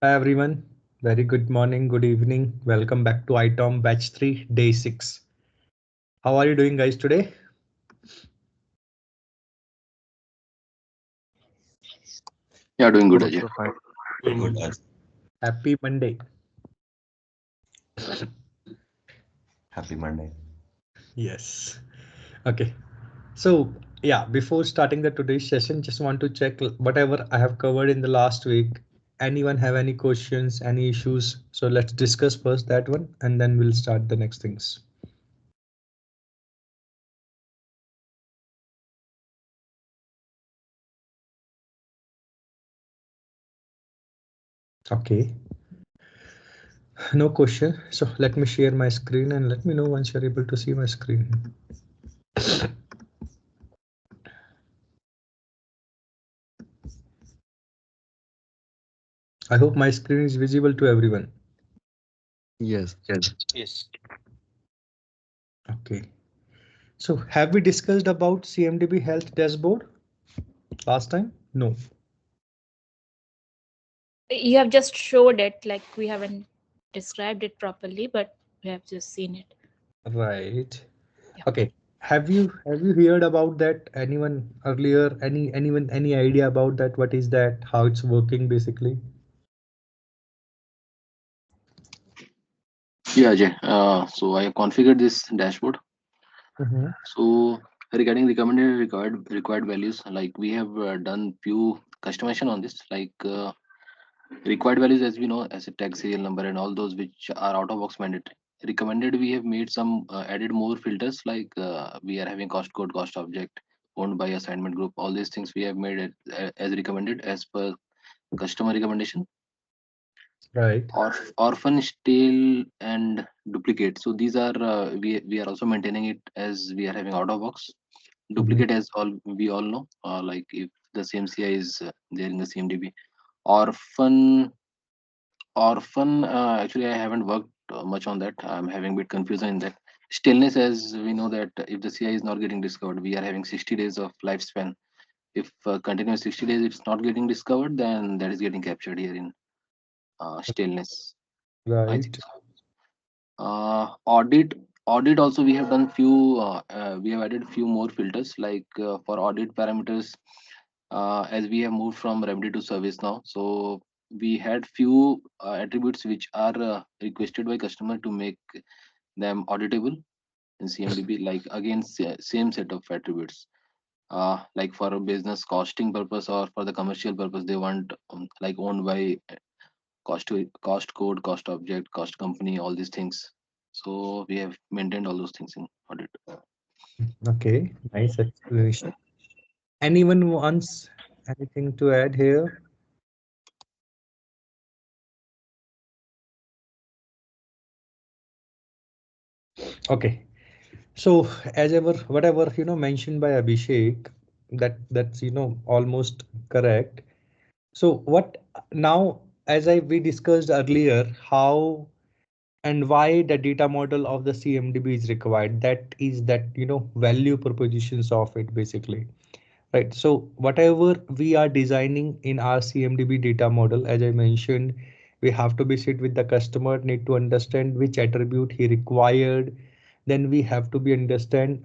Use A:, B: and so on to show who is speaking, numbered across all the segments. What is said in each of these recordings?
A: Hi everyone, very good morning, good evening. Welcome back to ITOM batch 3, day 6. How are you doing guys today?
B: Yeah, doing good, Ajay.
C: Also fine.
B: Doing good, Ajay.
A: Happy Monday.
B: Happy Monday.
A: Yes. Okay. So yeah, before starting the today's session, just want to check whatever I have covered in the last week. Anyone have any questions, any issues? So let's discuss first that one and then we'll start the next things. Okay. No question. So let me share my screen and let me know once you're able to see my screen. I hope my screen is visible to everyone.
C: Yes.
B: Yes.
A: Okay. So have we discussed about CMDB health dashboard last time? No.
D: You have just showed it, like we haven't described it properly, but we have just seen it.
A: Right.
D: Yeah.
A: Okay. Have you heard about that? Anyone earlier? Any idea about that? What is that? How it's working basically?
B: Yeah, Ajay. So I have configured this dashboard.
A: Mhm.
B: So regarding recommended required values, like we have done few customization on this, like required values as we know as a tag serial number and all those which are out of box mandatory. Recommended, we have made some added more filters, like we are having cost code, cost object, owned by assignment group. All these things we have made it as recommended as per customer recommendation.
A: Right.
B: Orphan, stale, and duplicate. So these are we are also maintaining it as we are having out of box.
A: Mhm.
B: Duplicate, as all we all know, like if the same CI is there in the CMDB. Orphan, actually I haven't worked much on that. I'm having a bit confusion in that. Staleness, as we know that if the CI is not getting discovered, we are having 60 days of lifespan. If continuous 60 days it's not getting discovered, then that is getting captured here in staleness. I think
A: Right.
B: so. Audit also we have done few we have added few more filters, like for audit parameters, as we have moved from remedy to service now. So we had few attributes which are requested by customer to make them auditable in CMDB, like again same set of attributes, like for a business costing purpose or for the commercial purpose they want, like owned by cost code, cost object, cost company, all these things. So we have maintained all those things in audit.
A: Okay. Nice explanation. Anyone wants anything to add here? Okay. So as ever, whatever mentioned by Abhishek, that's almost correct. So what now, as we discussed earlier, how and why the data model of the CMDB is required. That is that value propositions of it basically, right? So whatever we are designing in our CMDB data model, as I mentioned, we have to be sit with the customer, need to understand which attribute he required. Then we have to be understand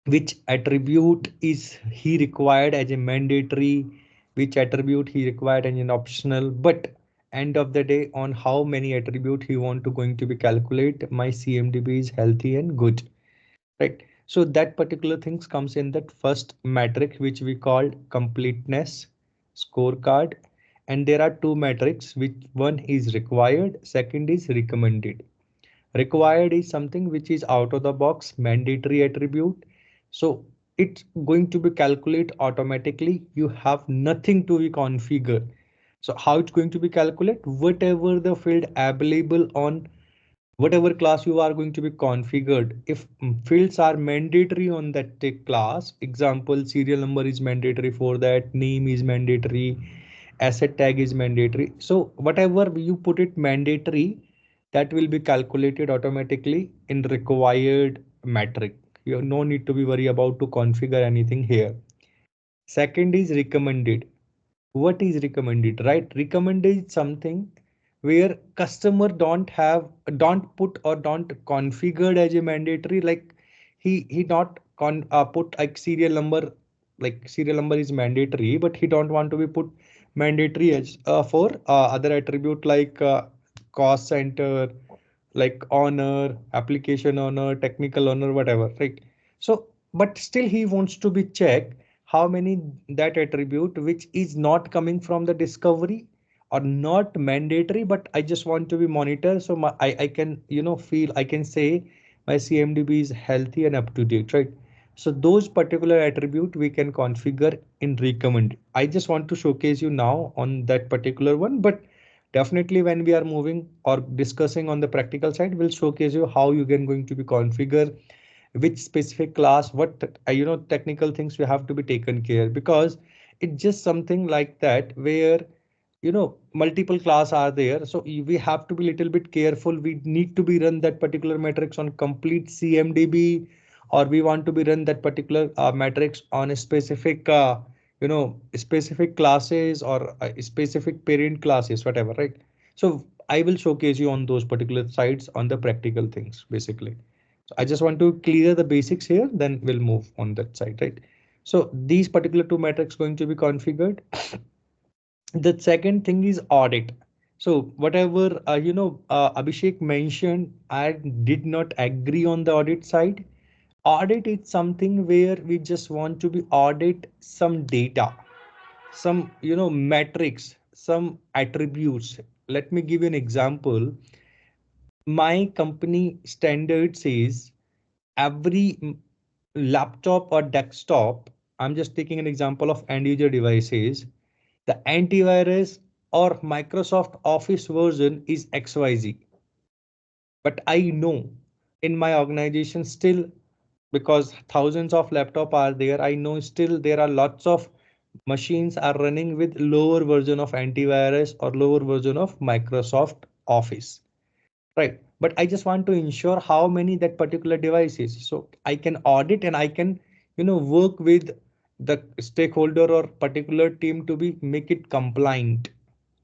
A: which attribute is he required as a mandatory, which attribute he required as an optional, but end of the day on how many attribute he want to going to be calculate my CMDB is healthy and good, right? So that particular things comes in that first metric which we called completeness scorecard, and there are two metrics which one is required, second is recommended. Required is something which is out of the box mandatory attribute, so it's going to be calculate automatically, you have nothing to be configure. So how it's going to be calculate, whatever the field available on whatever class you are going to be configured. If fields are mandatory on that class, example serial number is mandatory, for that name is mandatory, asset tag is mandatory, so whatever you put it mandatory, that will be calculated automatically in required metric. You no need to be worry about to configure anything here. Second is recommended. what is recommended, right? Recommended is something where customer don't put or don't configured as a mandatory, like he not put like serial number, like serial number is mandatory, but he don't want to be put mandatory as for other attribute like cost center, like owner, application owner, technical owner, whatever, right? So but still he wants to be checked how many that attribute which is not coming from the discovery or not mandatory, but I just want to be monitored, so I can feel I can say my CMDB is healthy and up to date, right? So those particular attribute we can configure in recommend. I just want to showcase you now on that particular one, but definitely when we are moving or discussing on the practical side, we'll showcase you how you can going to be configure which specific class, what technical things we have to be taken care, because it's just something like that where multiple class are there, so we have to be little bit careful. We need to be run that particular matrix on complete CMDB, or we want to be run that particular matrix on a specific specific classes or specific parent classes, whatever, right? So I will showcase you on those particular sites on the practical things basically. So I just want to clear the basics here, then we'll move on that side, right? So these particular two metrics going to be configured. The second thing is audit. So whatever Abhishek mentioned, I did not agree on the audit side. Audit is something where we just want to be audit some data, some metrics, some attributes. Let me give you an example. My company standard says every laptop or desktop, I'm just taking an example of end user devices, the antivirus or Microsoft Office version is XYZ. But I know in my organization still, because thousands of laptop are there, I know still there are lots of machines are running with lower version of antivirus or lower version of Microsoft Office. Right. But I just want to ensure how many that particular device is. So I can audit and I can, work with the stakeholder or particular team to be make it compliant.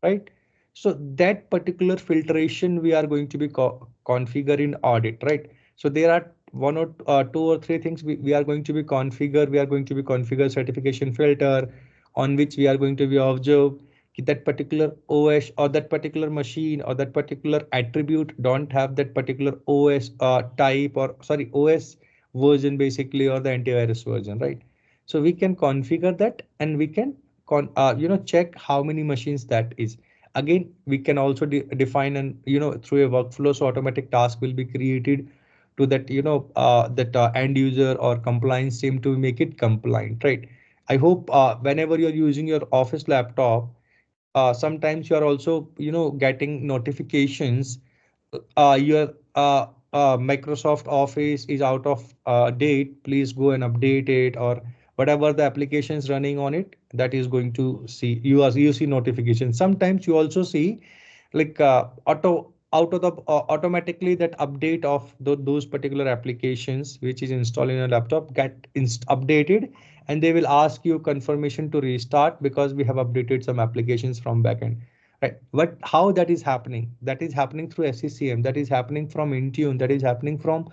A: Right. So that particular filtration we are going to be configure in audit. Right. So there are one or two or three things we are going to be configure. We are going to be configure certification filter on which we are going to be observe that particular OS or that particular machine or that particular attribute don't have that particular OS type or sorry OS version basically, or the antivirus version, right? So we can configure that and we can check how many machines that is. Again, we can also define and through a workflow, so automatic task will be created to that end user or compliance team to make it compliant, right? I hope whenever you're using your office laptop, sometimes you are also getting notifications your Microsoft Office is out of date, please go and update it, or whatever the applications running on it, that is going to see you see notifications. Sometimes you also see like automatically that update of those particular applications which is installed in a laptop get updated, and they will ask you confirmation to restart because we have updated some applications from backend. Right. But how that is happening? That is happening through SCCM. That is happening from Intune. That is happening from,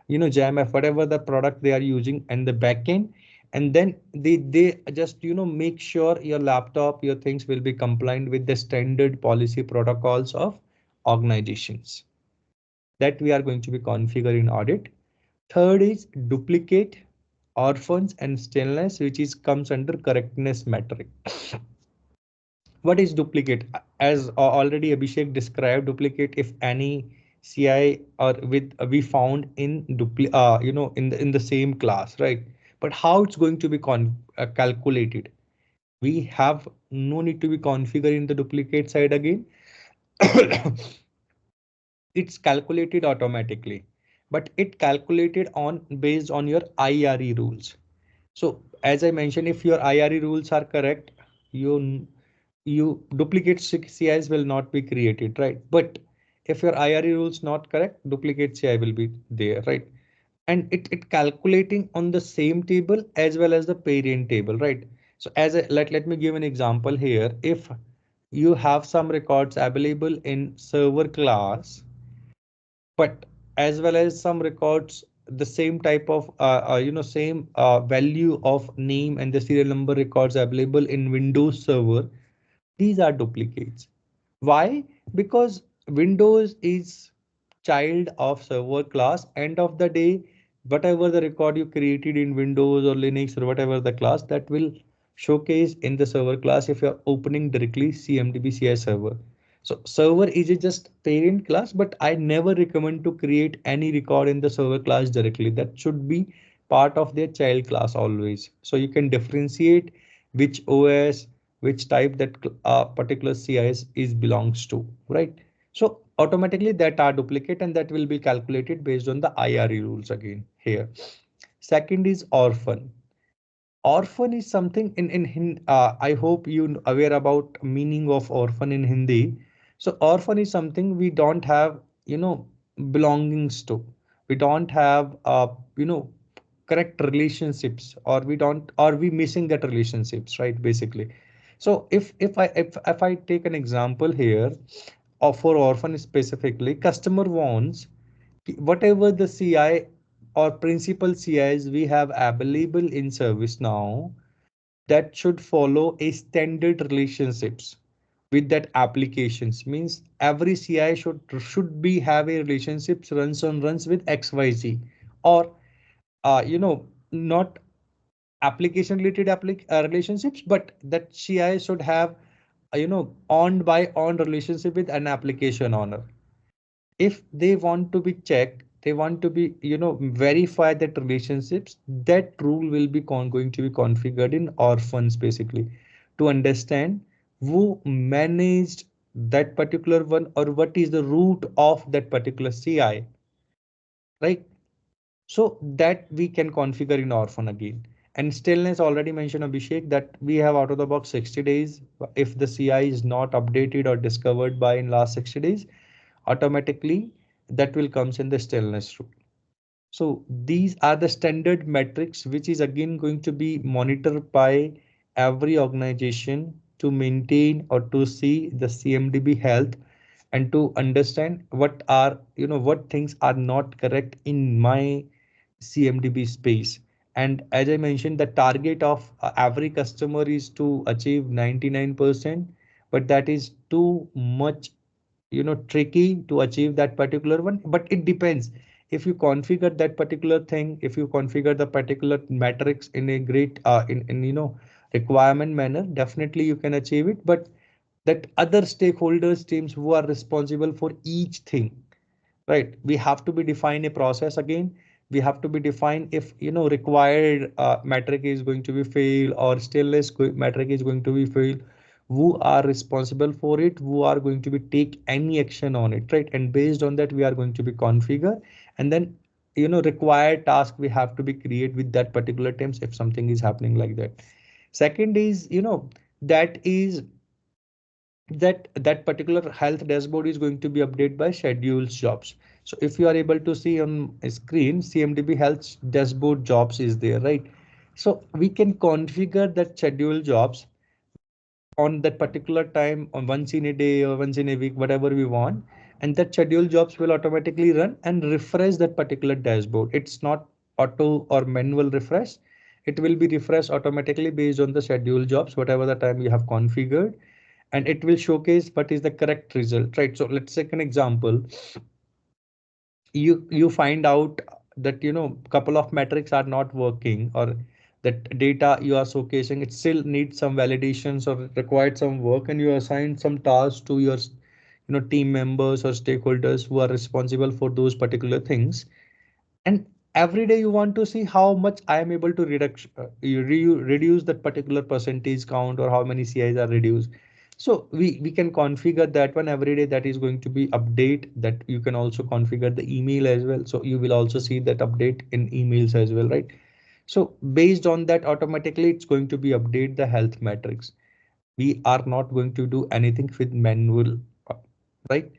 A: JMF, whatever the product they are using and the backend. And then they just, make sure your laptop, your things will be compliant with the standard policy protocols of organizations that we are going to be configuring in audit. Third is duplicate, orphans and stainless, which is comes under correctness metric. What is duplicate? As already Abhishek described, duplicate if any CI or with we found in in the same class, right? But how it's going to be calculated? We have no need to be configuring the duplicate side again. It's calculated automatically, but it calculated on based on your IRE rules. So as I mentioned, if your IRE rules are correct, you duplicate CIs will not be created, right? But if your IRE rules not correct, duplicate CI will be there, right? And it calculating on the same table as well as the parent table, right? So let me give an example here. If you have some records available in server class, but as well as some records the same type of same value of name and the serial number records available in Windows Server, these are duplicates. Why? Because Windows is child of server class. End of the day, whatever the record you created in Windows or Linux or whatever the class, that will showcase in the server class if you're opening directly CMDB CI server. So server is a just parent class, but I never recommend to create any record in the server class directly. That should be part of their child class always. So you can differentiate which OS, which type that particular CIS is belongs to, right? So automatically that are duplicate and that will be calculated based on the IRE rules again here. Second is orphan. Orphan is something I hope you aware about meaning of orphan in Hindi. So orphan is something we don't have, belongings to. We don't have, correct relationships, or we don't, or we missing that relationships, right? Basically. So if I take an example here of for orphan specifically, customer wants whatever the CI or principal CIs we have available in service now, that should follow a standard relationships with that applications. Means every CI should be have a relationships runs with XYZ, or not application related relationships, but that CI should have owned by own relationship with an application owner. If they want to be checked, they want to be verify that relationships, that rule will be going to be configured in orphans basically, to understand who managed that particular one, or what is the root of that particular CI, right? So that we can configure in orphan again. And stillness already mentioned, Abhishek, that we have out of the box 60 days. If the CI is not updated or discovered by in last 60 days, automatically that will comes in the stillness rule. So these are the standard metrics which is again going to be monitored by every organization to maintain or to see the CMDB health, and to understand what are what things are not correct in my CMDB space. And as I mentioned, the target of every customer is to achieve 99%, but that is too much tricky to achieve that particular one. But it depends, if you configure that particular thing, if you configure the particular metrics in a great in requirement manner, definitely you can achieve it. But that other stakeholders teams who are responsible for each thing, right? We have to be define a process again. We have to be define if required metric is going to be fail, or stateless metric is going to be fail, who are responsible for it, who are going to be take any action on it, right? And based on that we are going to be configure, and then required task we have to be create with that particular terms if something is happening like that. Second is that is that particular health dashboard is going to be updated by scheduled jobs. So if you are able to see on a screen, CMDB health dashboard jobs is there, right? So we can configure that scheduled jobs on that particular time, on once in a day or once in a week, whatever we want, and that scheduled jobs will automatically run and refresh that particular dashboard. It's not auto or manual refresh. It will be refreshed automatically based on the scheduled jobs, whatever the time you have configured, and it will showcase what is the correct result, right? So let's take an example. You find out that couple of metrics are not working, or that data you are showcasing it still needs some validations or required some work, and you assign some tasks to your team members or stakeholders who are responsible for those particular things. And every day you want to see how much I am able to reduce that particular percentage count, or how many CIs are reduced. So we can configure that one every day. That is going to be update. That you can also configure the email as well, so you will also see that update in emails as well, right? So based on that, automatically it's going to be update the health metrics. We are not going to do anything with manual, uh, right?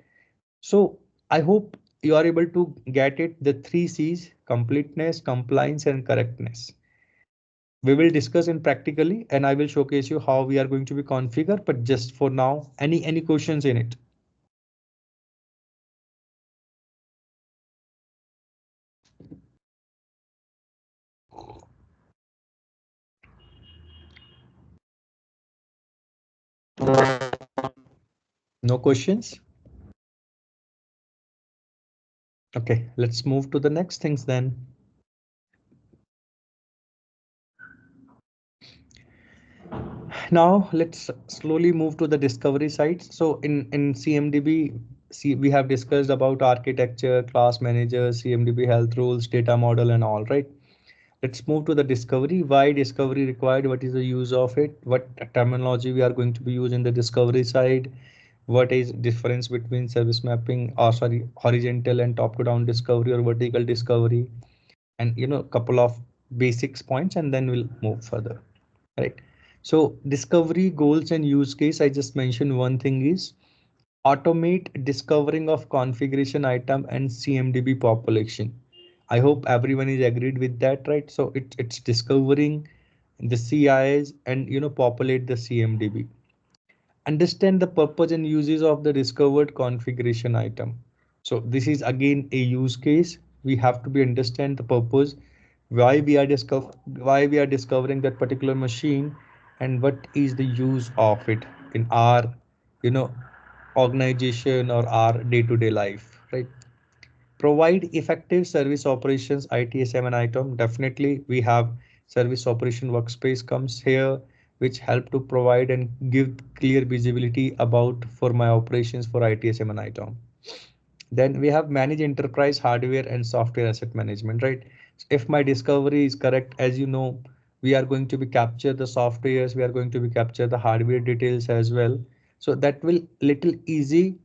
A: So I hope you are able to get it. The three C's: completeness, compliance, and correctness. We will discuss in practically, and I will showcase you how we are going to be configure. But just for now, any questions in it? No questions? Okay, let's move to the next things then. Now let's slowly move to the discovery side. So in CMDB, see, we have discussed about architecture, class manager, CMDB health rules, data model, and all, right? Let's move to the discovery. Why discovery required? What is the use of it? What terminology we are going to be using the discovery side? What is difference between service mapping, or sorry, horizontal and top to down discovery or vertical discovery? And couple of basics points, and then we'll move further, right? So discovery goals and use case, I just mentioned one thing is automate discovering of configuration item and CMDB population. I hope everyone is agreed with that, right? So it's discovering the CIs and populate the CMDB. Understand the purpose and uses of the discovered configuration item. So this is again a use case. We have to be understand the purpose, why we are discovering that particular machine, and what is the use of it in our you know organization or our day-to-day life, right? Provide effective service operations, ITSM and ITOM. Definitely we have service operation workspace comes here, which help to provide and give clear visibility about for my operations for ITSM and ITOM. Then we have manage enterprise hardware and software asset management, right? If my discovery is correct, as you know, we are going to be capture the softwares, we are going to be capture the hardware details as well. So that will little easy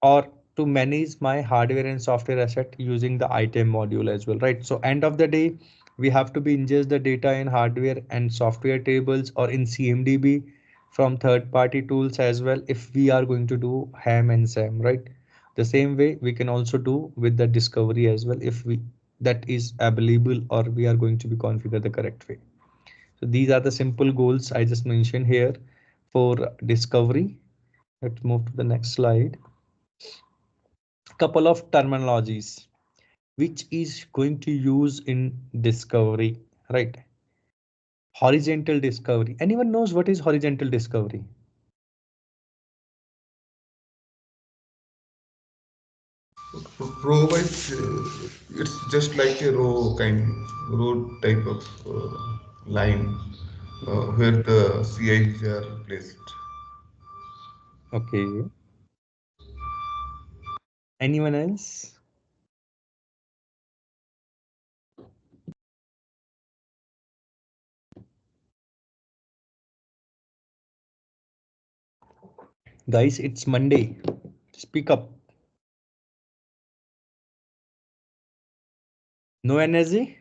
A: or to manage my hardware and software asset using the ITOM module as well, right? So end of the day, we have to be ingest the data in hardware and software tables or in CMDB from third party tools as well if we are going to do ham and sam, right? The same way we can also do with the discovery as well if we that is available or we are going to be configure the correct way. So these are the simple goals I just mentioned here for discovery. Let's move to the next slide. Couple of terminologies which is going to use in discovery, right? Horizontal discovery. Anyone knows what is horizontal discovery?
E: Row wise, it's just like a row type of line where the CIs are placed.
A: Okay. Anyone else? Guys, it's Monday. Speak up. No energy?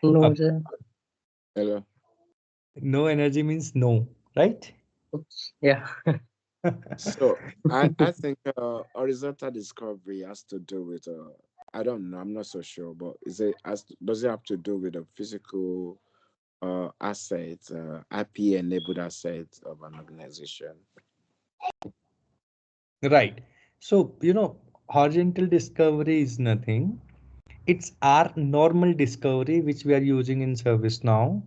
C: No,
A: Uh,
C: sir.
F: Hello.
A: no energy means no, right?
C: Oops. Yeah.
F: So I think horizontal discovery has to do with I don't know, I'm not so sure, but does it have to do with a physical asset, IP enabled asset of an organization?
A: Right. So, horizontal discovery is nothing. It's our normal discovery which we are using in service now.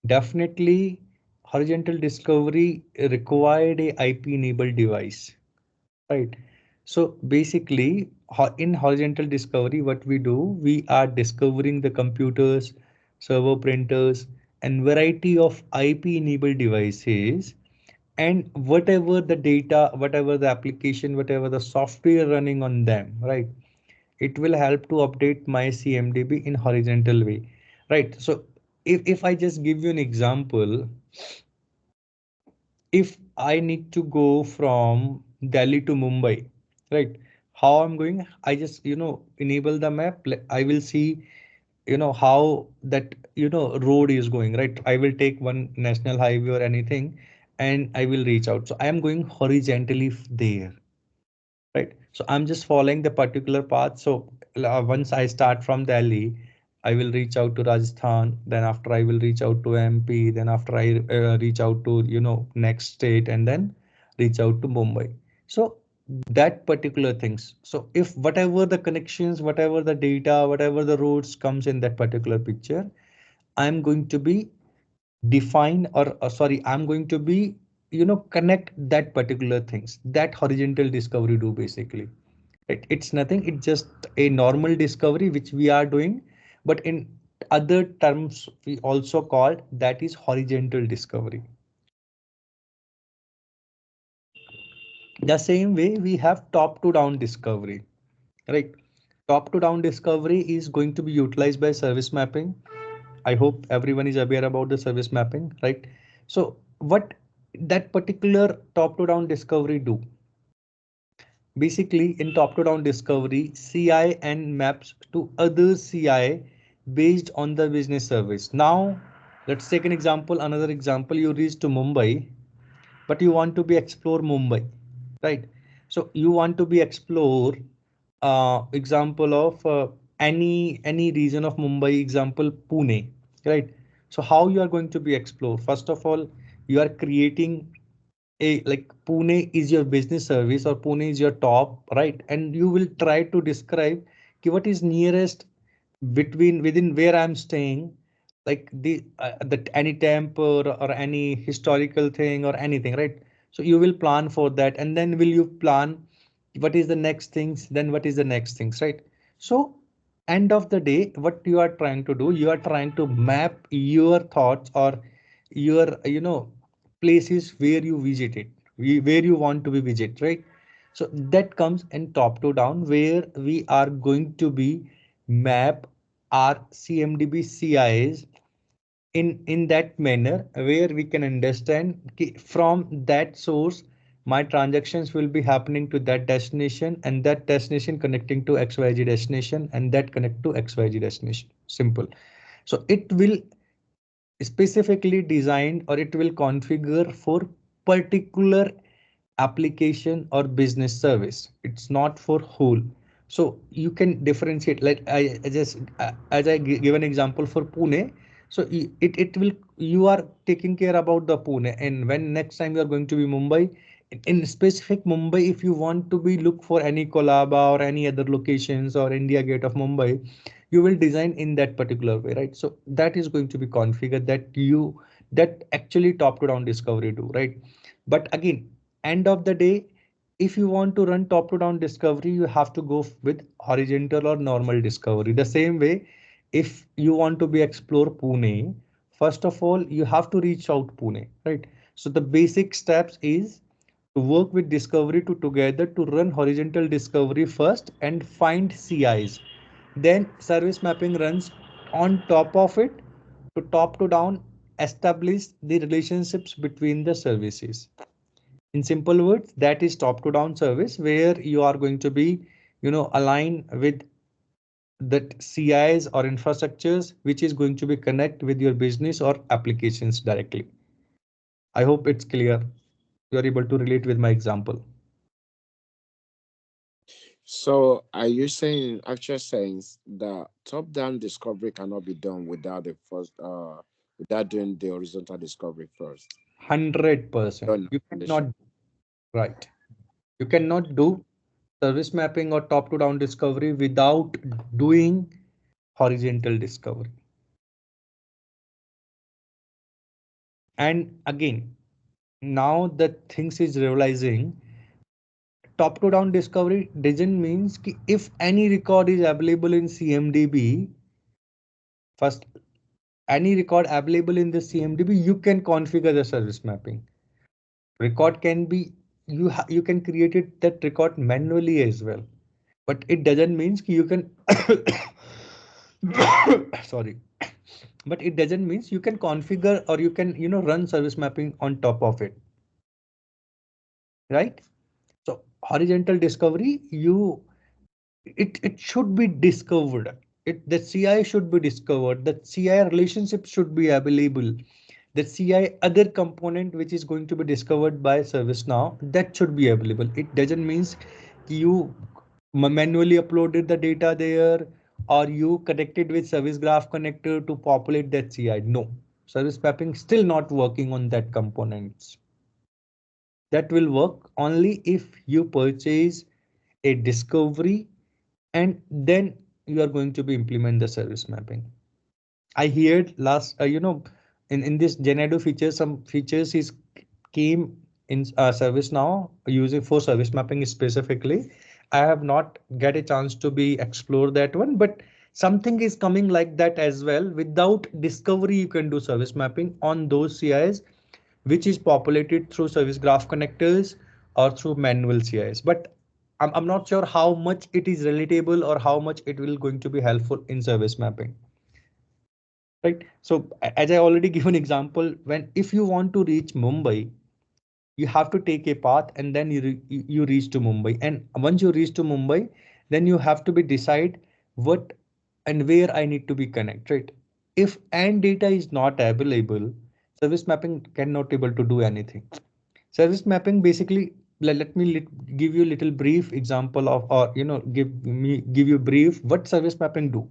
A: Definitely, horizontal discovery required a IP enabled device, right? So basically, in horizontal discovery, what we do, we are discovering the computers, server printers, and variety of IP enabled devices, and whatever the data, whatever the application, whatever the software running on them, right? It will help to update my CMDB in horizontal way, right? So if I just give you an example, if I need to go from Delhi to Mumbai, right? How I'm going, I just, enable the map. I will see, how that, road is going, right? I will take one national highway or anything and I will reach out. So I am going horizontally there. right? So I'm just following the particular path. So once I start from Delhi, I will reach out to Rajasthan. Then after I will reach out to MP. Then after I reach out to next state, and then reach out to Mumbai. So that particular things. So if whatever the connections, whatever the data, whatever the roads comes in that particular picture, I'm going to be define or sorry, I'm going to be connect that particular things that horizontal discovery do basically. It's nothing, it's just a normal discovery which we are doing, but in other terms we also call that is horizontal discovery. The same way we have top to down discovery, right? Top to down discovery is going to be utilized by service mapping. I hope everyone is aware about the service mapping, right? So what that particular top to down discovery do? Basically, in top to down discovery, CI and maps to other CI based on the business service. Now, let's take an example. Another example, you reach to Mumbai, but you want to be explore Mumbai, right? So you want to be explore example of any region of Mumbai, example Pune, right? So how you are going to be explore? First of all, you are creating a like Pune is your business service or Pune is your top, right? And you will try to describe what is nearest between within where I'm staying, like the any temple or any historical thing or anything, right? So you will plan for that, and then will you plan what is the next things, then what is the next things, right? So end of the day, what you are trying to do, you are trying to map your thoughts or your places where you visit it, where you want to be visit, right? So that comes in top to down, where we are going to be map our CMDB CIs in that manner where we can understand from that source my transactions will be happening to that destination, and that destination connecting to XYZ destination, and that connect to XYZ destination. Simple. So it will specifically designed or it will configure for particular application or business service. It's not for whole. So you can differentiate, like I just as I give an example for Pune. So it will, you are taking care about the Pune, and when next time you are going to be Mumbai, in specific Mumbai, if you want to be look for any Kolaba or any other locations or India Gate of Mumbai, you will design in that particular way, right? So that is going to be configured that actually top to down discovery do, right? But again, end of the day, if you want to run top to down discovery, you have to go with horizontal or normal discovery. The same way, if you want to be explore Pune, first of all you have to reach out Pune, right? So the basic steps is to work with discovery to together to run horizontal discovery first and find CIs. Then service mapping runs on top of it to top to down establish the relationships between the services. In simple words, that is top to down service where you are going to be, align with that CIs or infrastructures, which is going to be connect with your business or applications directly. I hope it's clear. You are able to relate with my example.
F: So are you saying, actually saying that top-down discovery cannot be done without the first without doing the horizontal discovery first?
A: 100%.
F: Done.
A: You cannot, right. You cannot do service mapping or top to down discovery without doing horizontal discovery. And again, now that things is realizing top to down discovery doesn't means ki if any record is available in CMDB, first any record available in the CMDB, you can configure the service mapping. Record can be, you can create it that record manually as well, but it doesn't means ki you can sorry, but it doesn't means you can configure or you can run service mapping on top of it, right? So horizontal discovery, it should be discovered. The CI should be discovered. The CI relationship should be available. The CI other component which is going to be discovered by ServiceNow, that should be available. It doesn't means you manually uploaded the data there, or you connected with service graph connector to populate that CI. No, service mapping still not working on that components. That will work only if you purchase a discovery and then you are going to be implement the service mapping. I heard last, in this Genado feature, some features is came in service now using for service mapping specifically. I have not get a chance to be explore that one, but something is coming like that as well. Without discovery, you can do service mapping on those CIs, which is populated through service graph connectors or through manual CIs. But I'm not sure how much it is relatable or how much it will going to be helpful in service mapping. Right. So as I already given example, when if you want to reach Mumbai, you have to take a path and then you reach to Mumbai. And once you reach to Mumbai, then you have to be decide what and where I need to be connect. Right. If and data is not available, service mapping cannot able to do anything. Service mapping basically let me give you a little brief example of or give you brief what service mapping do.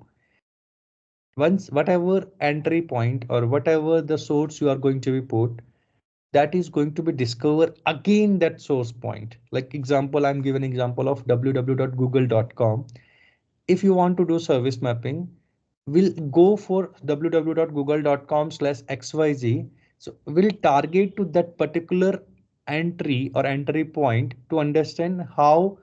A: Once whatever entry point or whatever the source you are going to be put, that is going to be discover again that source point. Like example, I'm giving example of www.google.com. If you want to do service mapping, we'll go for www.google.com/xyz. So we'll target to that particular entry or entry point to understand how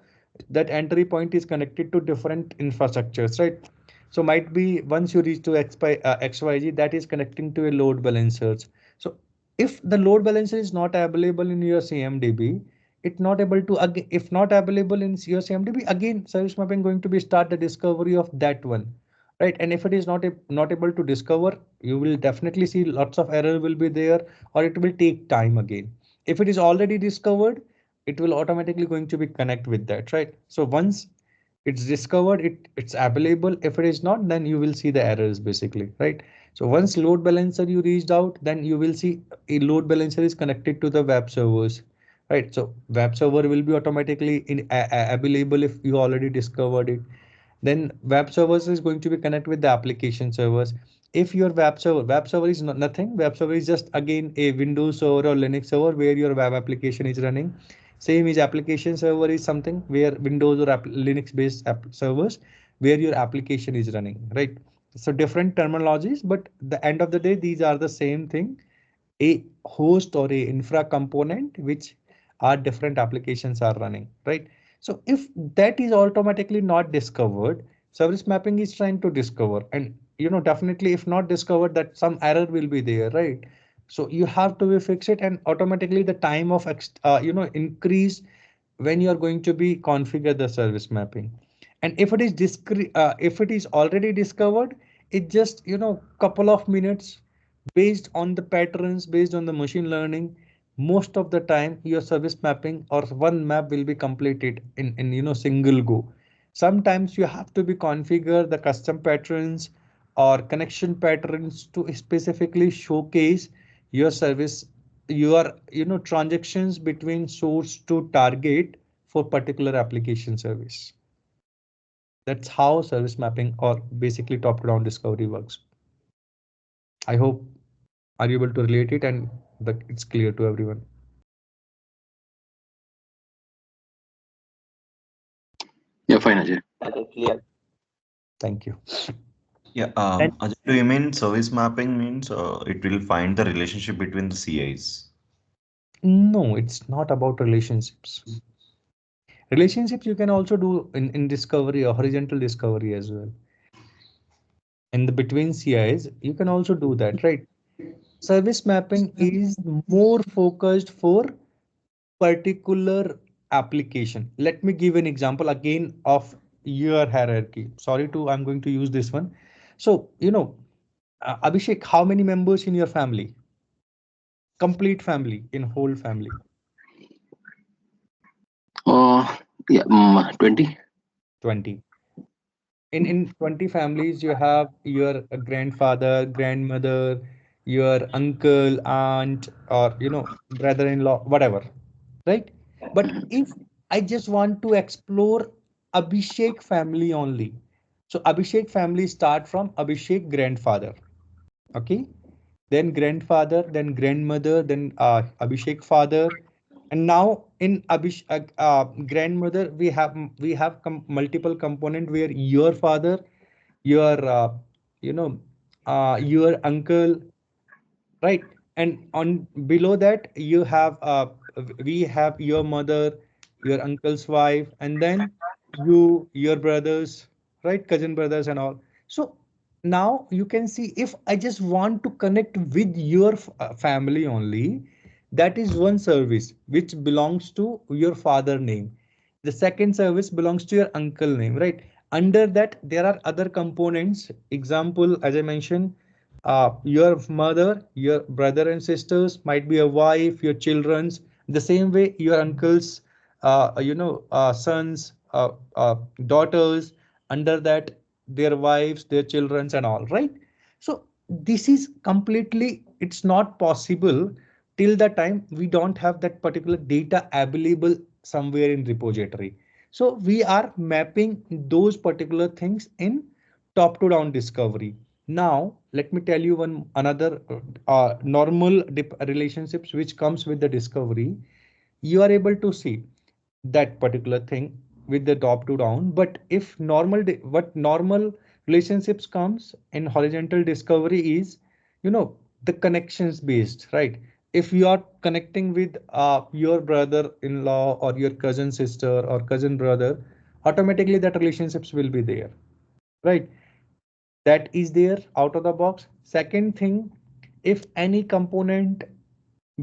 A: that entry point is connected to different infrastructures, right? So might be once you reach to XYZ, that is connecting to a load balancers. So if the load balancer is not available in your CMDB, it not able to again, if not available in your CMDB, again service mapping going to be start the discovery of that one, right? And if it is not able to discover, you will definitely see lots of error will be there, or it will take time again. If it is already discovered, it will automatically going to be connect with that, right? So once it's discovered, it's available. If it is not, then you will see the errors basically, right? So once load balancer you reached out, then you will see a load balancer is connected to the web servers, right? So web server will be automatically available if you already discovered it. Then web servers is going to be connected with the application servers. If your web server is not nothing, web server is just again a Windows server or Linux server where your web application is running. Same is application server is something where Windows or Linux based servers where your application is running, right? So different terminologies, but the end of the day, these are the same thing, a host or a infra component which are different applications are running, right? So if that is automatically not discovered, service mapping is trying to discover, and definitely if not discovered, that some error will be there, right? So you have to be fix it, and automatically the time of increase when you are going to be configure the service mapping. And if it is if it is already discovered, it just couple of minutes based on the patterns, based on the machine learning. Most of the time your service mapping or one map will be completed in single go. Sometimes you have to be configure the custom patterns or connection patterns to specifically showcase your service, your transactions between source to target for particular application service. That's how service mapping or basically top down discovery works. I hope are you able to relate it and that it's clear to everyone.
B: Yeah, fine, Ajay.
G: Okay, clear.
A: Thank you.
H: Yeah,
A: And
H: Ajay, do you mean service mapping means it will find the relationship between the CIs?
A: no, it's not about relationships. Relationships you can also do in discovery or horizontal discovery as well. In the between CIs, you can also do that, right? Service mapping is more focused for particular application. Let me give an example again of your hierarchy. Sorry to, I'm going to use this one. So, Abhishek, how many members in your family? Complete family, in whole family?
B: Uh, yeah, 20.
A: 20. In 20 families, you have your grandfather, grandmother, your uncle, aunt, or brother-in-law, whatever, right? But if I just want to explore Abhishek family only. So Abhishek family start from Abhishek grandfather. Okay. Then grandfather, then grandmother, then Abhishek father. And now in grandmother, we have multiple component where your father, your you know your uncle, right? And on below that you have we have your mother, your uncle's wife, and then your brothers, right? Cousin brothers and all. So now you can see, if I just want to connect with your family only, that is one service which belongs to your father name. The second service belongs to your uncle name, right? Under that there are other components. Example, as I mentioned, your mother, your brother and sisters, might be a wife, your children's. The same way, your uncles, sons, daughters. Under that, their wives, their children's, and all, right? So this is completely. It's not possible till the time we don't have that particular data available somewhere in repository. So we are mapping those particular things in top to down discovery. Now, let me tell you one another normal relationships which comes with the discovery. You are able to see that particular thing with the top to down. But if what normal relationships comes in horizontal discovery is, the connections based, right? If you are connecting with your brother-in-law or your cousin sister or cousin brother, automatically that relationships will be there, right? That is there out of the box. Second thing, if any component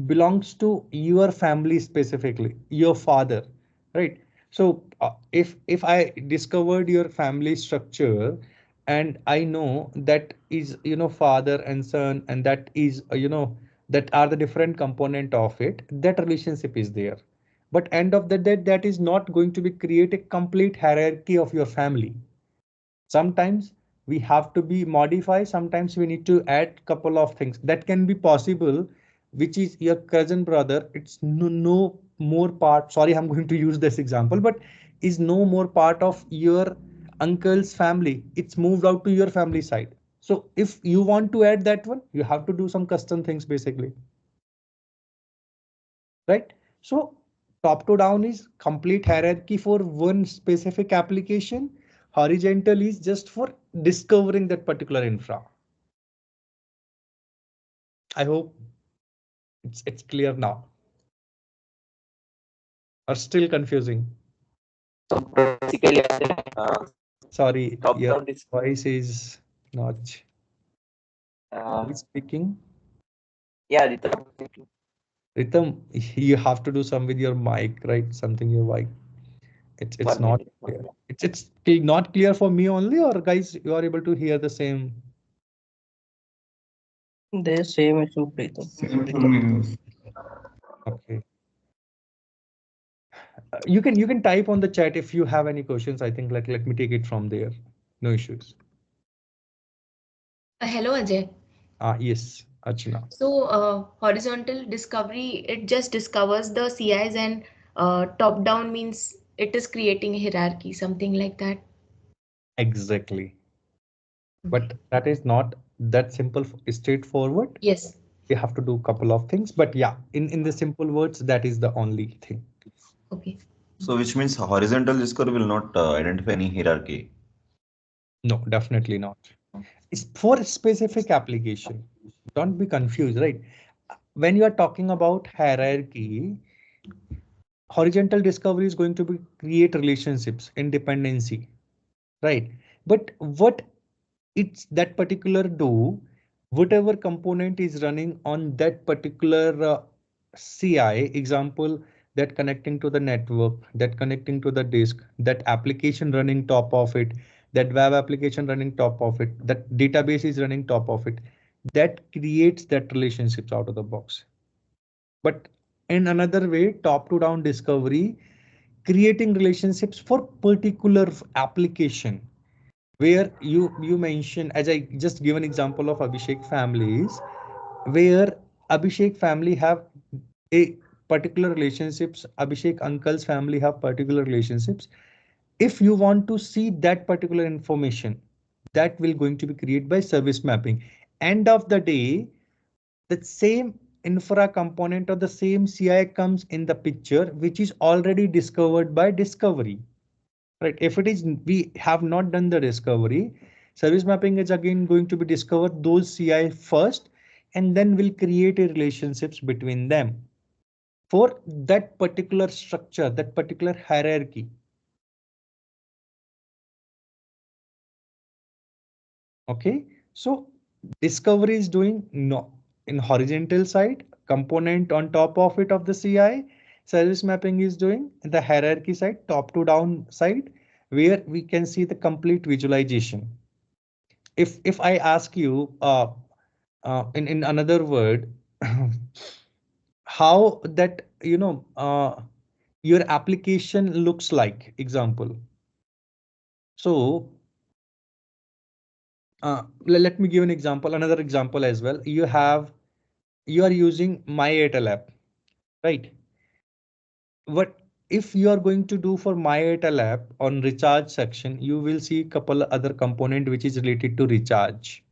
A: belongs to your family, specifically your father, right? So if I discovered your family structure, and I know that is, father and son, and that is, that are the different component of it, that relationship is there. But end of the day, that is not going to be create a complete hierarchy of your family. Sometimes we have to be modify, sometimes we need to add couple of things that can be possible, which is your cousin brother. It's no more part, sorry, I'm going to use this example, but is no more part of your uncle's family. It's moved out to your family side. So if you want to add that one, you have to do some custom things basically, right? So top to down is complete hierarchy for one specific application. Horizontal is just for discovering that particular infra. I hope it's clear now, or still confusing.
G: So basically,
A: Sorry,
G: top
A: your
G: down is
A: voice is not. Who's speaking?
G: yeah, Ritam.
A: Rhythm, you have to do some with your mic, right? Something your mic. It's
G: One
A: not
G: minute.
A: clear. It's not clear for me only, or guys, you are able to hear the same.
G: The same issue, Pritam.
E: Same for me.
A: Okay. You can type on the chat if you have any questions. I think, like, let me take it from there. No issues.
I: Hello, Ajay.
A: Yes, Archana.
I: So, horizontal discovery, it just discovers the CIs, and top down means it is creating a hierarchy, something like that.
A: Exactly.
I: Okay.
A: But that is not that simple, straightforward.
I: Yes.
A: We have to do a couple of things. But yeah, in the simple words, that is the only thing.
I: Okay.
H: So which means horizontal discovery will not identify any hierarchy.
A: No, definitely not. It's for a specific application. Don't be confused, right? When you are talking about hierarchy, horizontal discovery is going to be create relationships, independency, right? But what it's that particular do, whatever component is running on that particular CI, example, that connecting to the network, that connecting to the disk, that application running top of it, that web application running top of it, that database is running top of it, that creates that relationships out of the box. But in another way, top to down discovery, creating relationships for particular application, where you mention, as I just give an example of Abhishek families, where Abhishek family have a particular relationships. Abhishek uncle's family have particular relationships. If you want to see that particular information, that will going to be created by service mapping. End of the day, the same infra component or the same CI comes in the picture, which is already discovered by discovery. Right? If it is we have not done the discovery, service mapping is again going to be discovered those CI first, and then will create a relationships between them for that particular structure, that particular hierarchy. Okay, so discovery is doing no in horizontal side component on top of it of the CI. Service mapping is doing the hierarchy side, top to down side, where we can see the complete visualization. If I ask you in another word, how that your application looks like, example. So let me give an example, another example as well. You are using my Airtel app, right? What if you are going to do for my Airtel app on recharge section, you will see a couple other component which is related to recharge.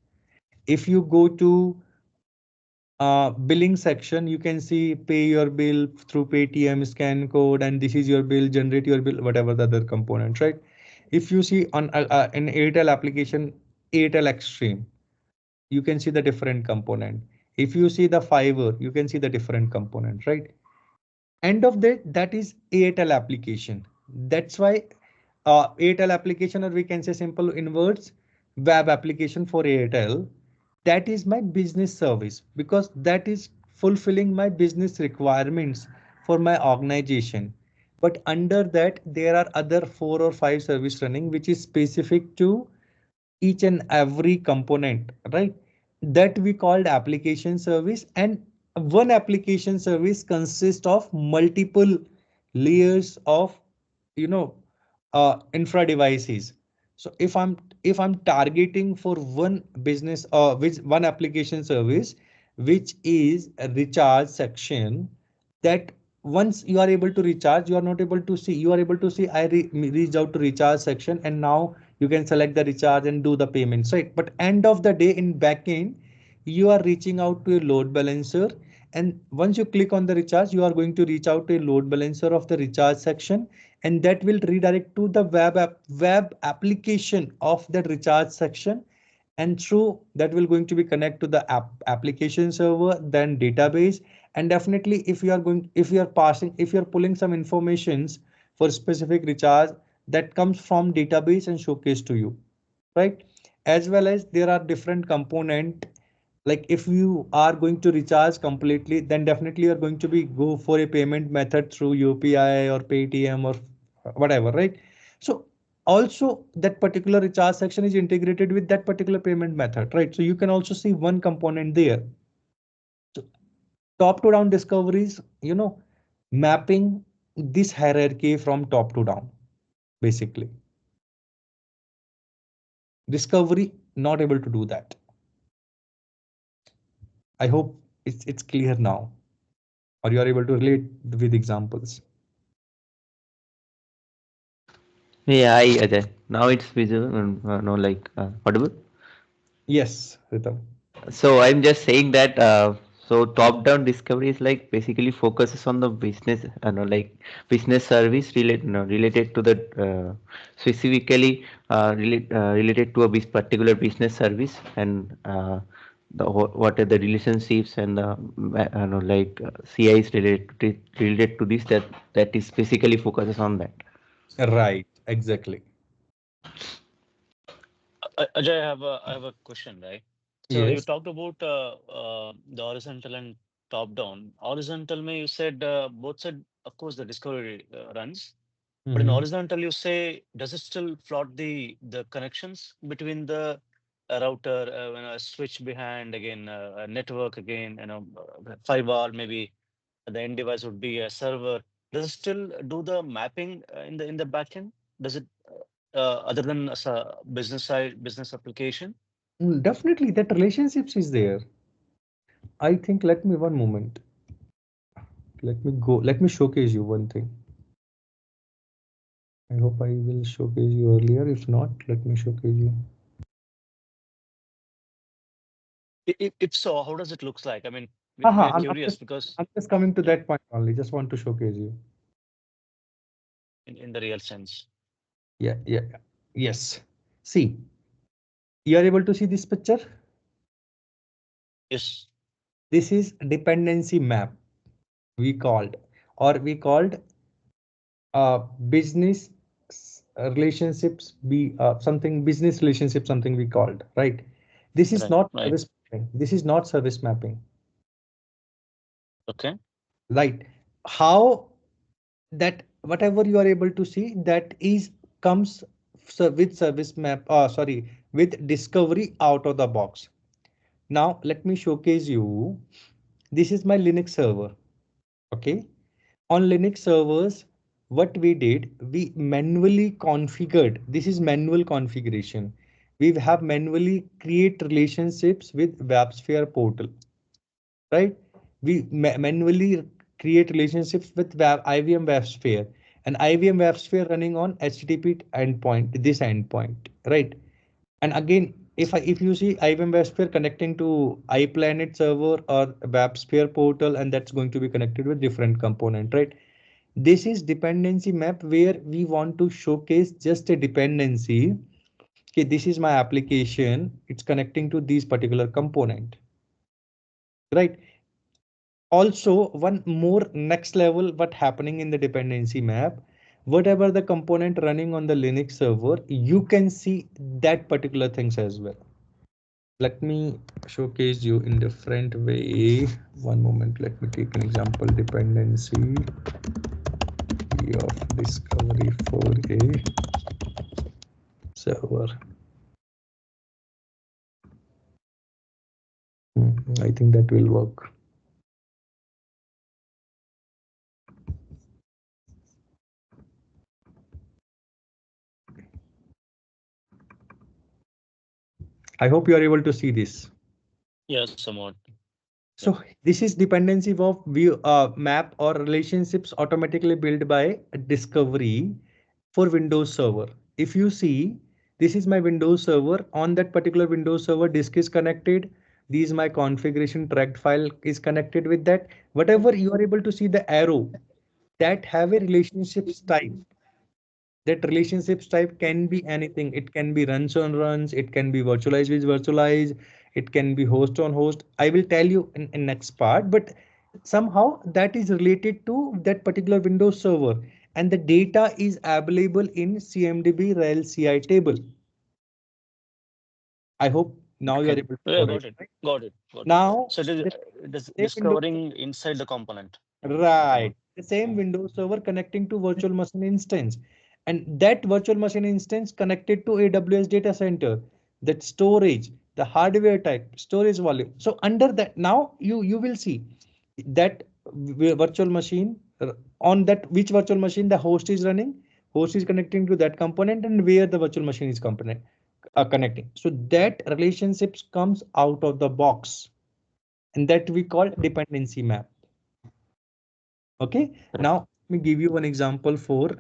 A: If you go to billing section, you can see pay your bill through Paytm, scan code, and this is your bill, generate your bill, whatever the other component, right? If you see on an Airtel application, Airtel Extreme, you can see the different component. If you see the fiber, you can see the different component, right? End of that is Airtel application. That's why Airtel application, or we can say simple in words, web application for Airtel, that is my business service, because that is fulfilling my business requirements for my organization. But under that there are other 4 or 5 service running which is specific to each and every component, right? That we called application service. And one application service consists of multiple layers of you know infra devices. So if I'm targeting for one business or which one application service, which is a recharge section, that once you are able to recharge, you are not able to see, you are able to see reached out to recharge section, and now you can select the recharge and do the payments, right? But end of the day in backend, you are reaching out to a load balancer, and once you click on the recharge, you are going to reach out to a load balancer of the recharge section, and that will redirect to the web application of that recharge section, and through that will going to be connect to the application server, then database. And definitely if you are passing, if you are pulling some informations for specific recharge, that comes from database and showcase to you, right? As well as there are different component, like if you are going to recharge completely, then definitely you're going to be go for a payment method through UPI or Paytm or whatever, right? So also that particular recharge section is integrated with that particular payment method, right? So you can also see one component there. So top to down discoveries, mapping this hierarchy from top to down, basically. Discovery not able to do that. I hope it's clear now, or you are able to relate with examples.
J: Yeah, hi Ajay. Now it's visible and no, like audible.
A: Yes, Ritam.
J: So I'm just saying that so top-down discovery is like basically focuses on the business, like business service related to the specifically related to a particular business service, and what are the relationships and the like CIs related to this, that is basically focuses on that.
A: Right, exactly.
K: Ajay, I have a question, right? So you
A: Yes.
K: talked about the horizontal and top down. Horizontal, may you said both said, of course, the discovery runs, but in
A: Mm-hmm.
K: horizontal, you say, does it still plot the connections between the router, a switch behind again, a network again, fiber, maybe the end device would be a server. Does it still do the mapping in the backend? Does it other than as a business side business application?
A: Definitely that relationships is there. I think let me one moment. Let me go. Let me showcase you one thing. I hope I will showcase you earlier. If not, let me showcase you.
K: If so, how does it looks like? I mean, we are curious because
A: I'm just coming to that point only. Just want to showcase you.
K: in the real sense.
A: Yeah. Yes. See, you are able to see this picture.
K: Yes.
A: This is dependency map. We called business relationships be something business relationship something we called, right? This is not
K: Right.
A: service mapping. This is not service mapping,
K: Okay.
A: right? How that whatever you are able to see that is comes with service map sorry, with discovery out of the box. Now let me showcase you. This is my Linux server. Okay, on Linux servers, what we did, we manually configured. This is manual configuration. We have manually create relationships with WebSphere portal, right? We manually create relationships with IVM WebSphere and IVM WebSphere running on HTTP endpoint, this endpoint, right? And again, if you see IBM WebSphere connecting to iPlanet server or WebSphere portal, and that's going to be connected with different component, right? This is dependency map where we want to showcase just a dependency. Okay, this is my application. It's connecting to these particular component, right? Also, one more next level, what happening in the dependency map, whatever the component running on the Linux server, you can see that particular things as well. Let me showcase you in different way. One moment, let me take an example. Dependency of discovery for a server. I think that will work. I hope you are able to see this.
K: Yes, somewhat.
A: So this is dependency of view map or relationships automatically built by discovery for Windows Server. If you see, this is my Windows Server. On that particular Windows Server, disk is connected. This is my configuration tracked file is connected with that. Whatever you are able to see the arrow that have a relationships type. That relationships type can be anything. It can be runs on runs. It can be virtualized with virtualized. It can be host on host. I will tell you in next part, but somehow that is related to that particular Windows server and the data is available in CMDB rel CI table. I hope now you are able to
K: Yeah,
A: follow it.
K: got it.
A: Now,
K: So it is
A: same Windows,
K: discovering inside the component.
A: right, the same Windows server connecting to virtual machine instance, and that virtual machine instance connected to AWS data center, that storage, the hardware type, storage volume. So under that, now you will see that virtual machine on that which virtual machine the host is running, host is connecting to that component, and where the virtual machine is component connecting. So that relationships comes out of the box, and that we call dependency map. Okay, now let me give you one example for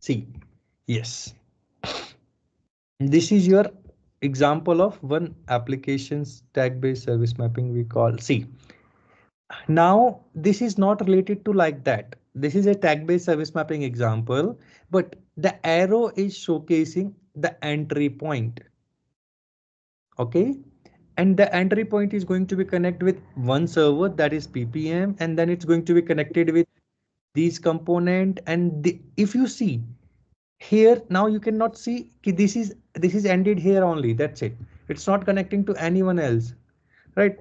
A: see. Yes, this is your example of one applications tag based service mapping we call. See, now this is not related to like that. This is a tag based service mapping example, but the arrow is showcasing the entry point. Okay, and the entry point is going to be connected with one server, that is ppm, and then it's going to be connected with these component. And if you see here, now you cannot see this is ended here only, that's it. It's not connecting to anyone else, right?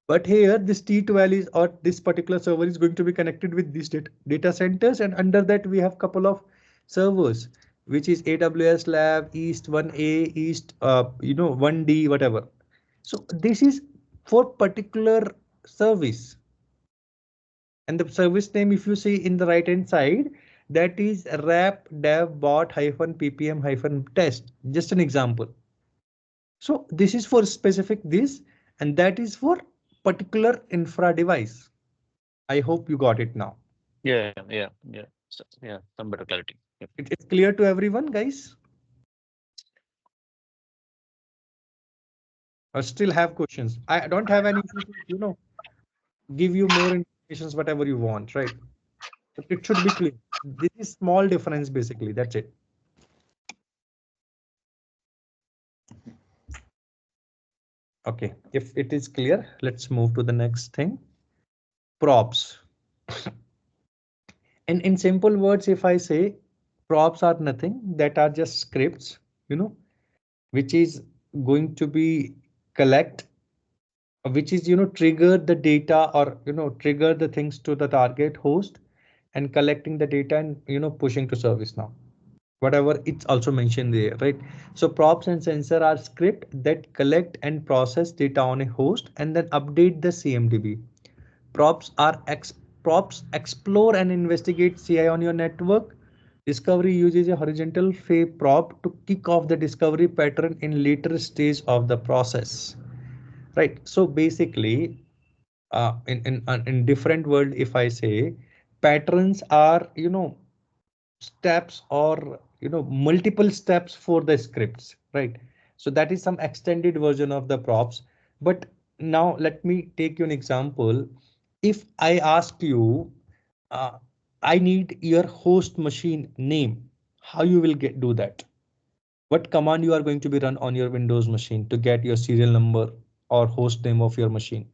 A: But here this T12 is, or this particular server is going to be connected with these data centers, and under that we have couple of servers, which is AWS lab, east 1a, east 1d, whatever. So this is for particular service. And the service name, if you see in the right hand side, that is rap dev bot hyphen ppm hyphen test, just an example. So this is for specific this, and that is for particular infra device. I hope you got it now.
K: Yeah. So, yeah, some better clarity. Yep.
A: It's clear to everyone, guys? I still have questions. I don't have any issue to, give you more information, whatever you want, right? But it should be clear. This is small difference basically. That's it. Okay, if it is clear, let's move to the next thing. Props. And in simple words, if I say props are nothing, that are just scripts, which is going to be collect, which is, trigger the data or, trigger the things to the target host and collecting the data and, pushing to service now. Whatever it's also mentioned there, right? So props and sensor are script that collect and process data on a host and then update the CMDB. Props explore and investigate CI on your network. Discovery uses a horizontal fave prop to kick off the discovery pattern in later stage of the process. Right. So basically, in different world, if I say patterns are, steps or multiple steps for the scripts, right? So that is some extended version of the props. But now let me take you an example. If I ask you, uh, I need your host machine name, how you will do that? What command you are going to be run on your Windows machine to get your serial number or host name of your machine?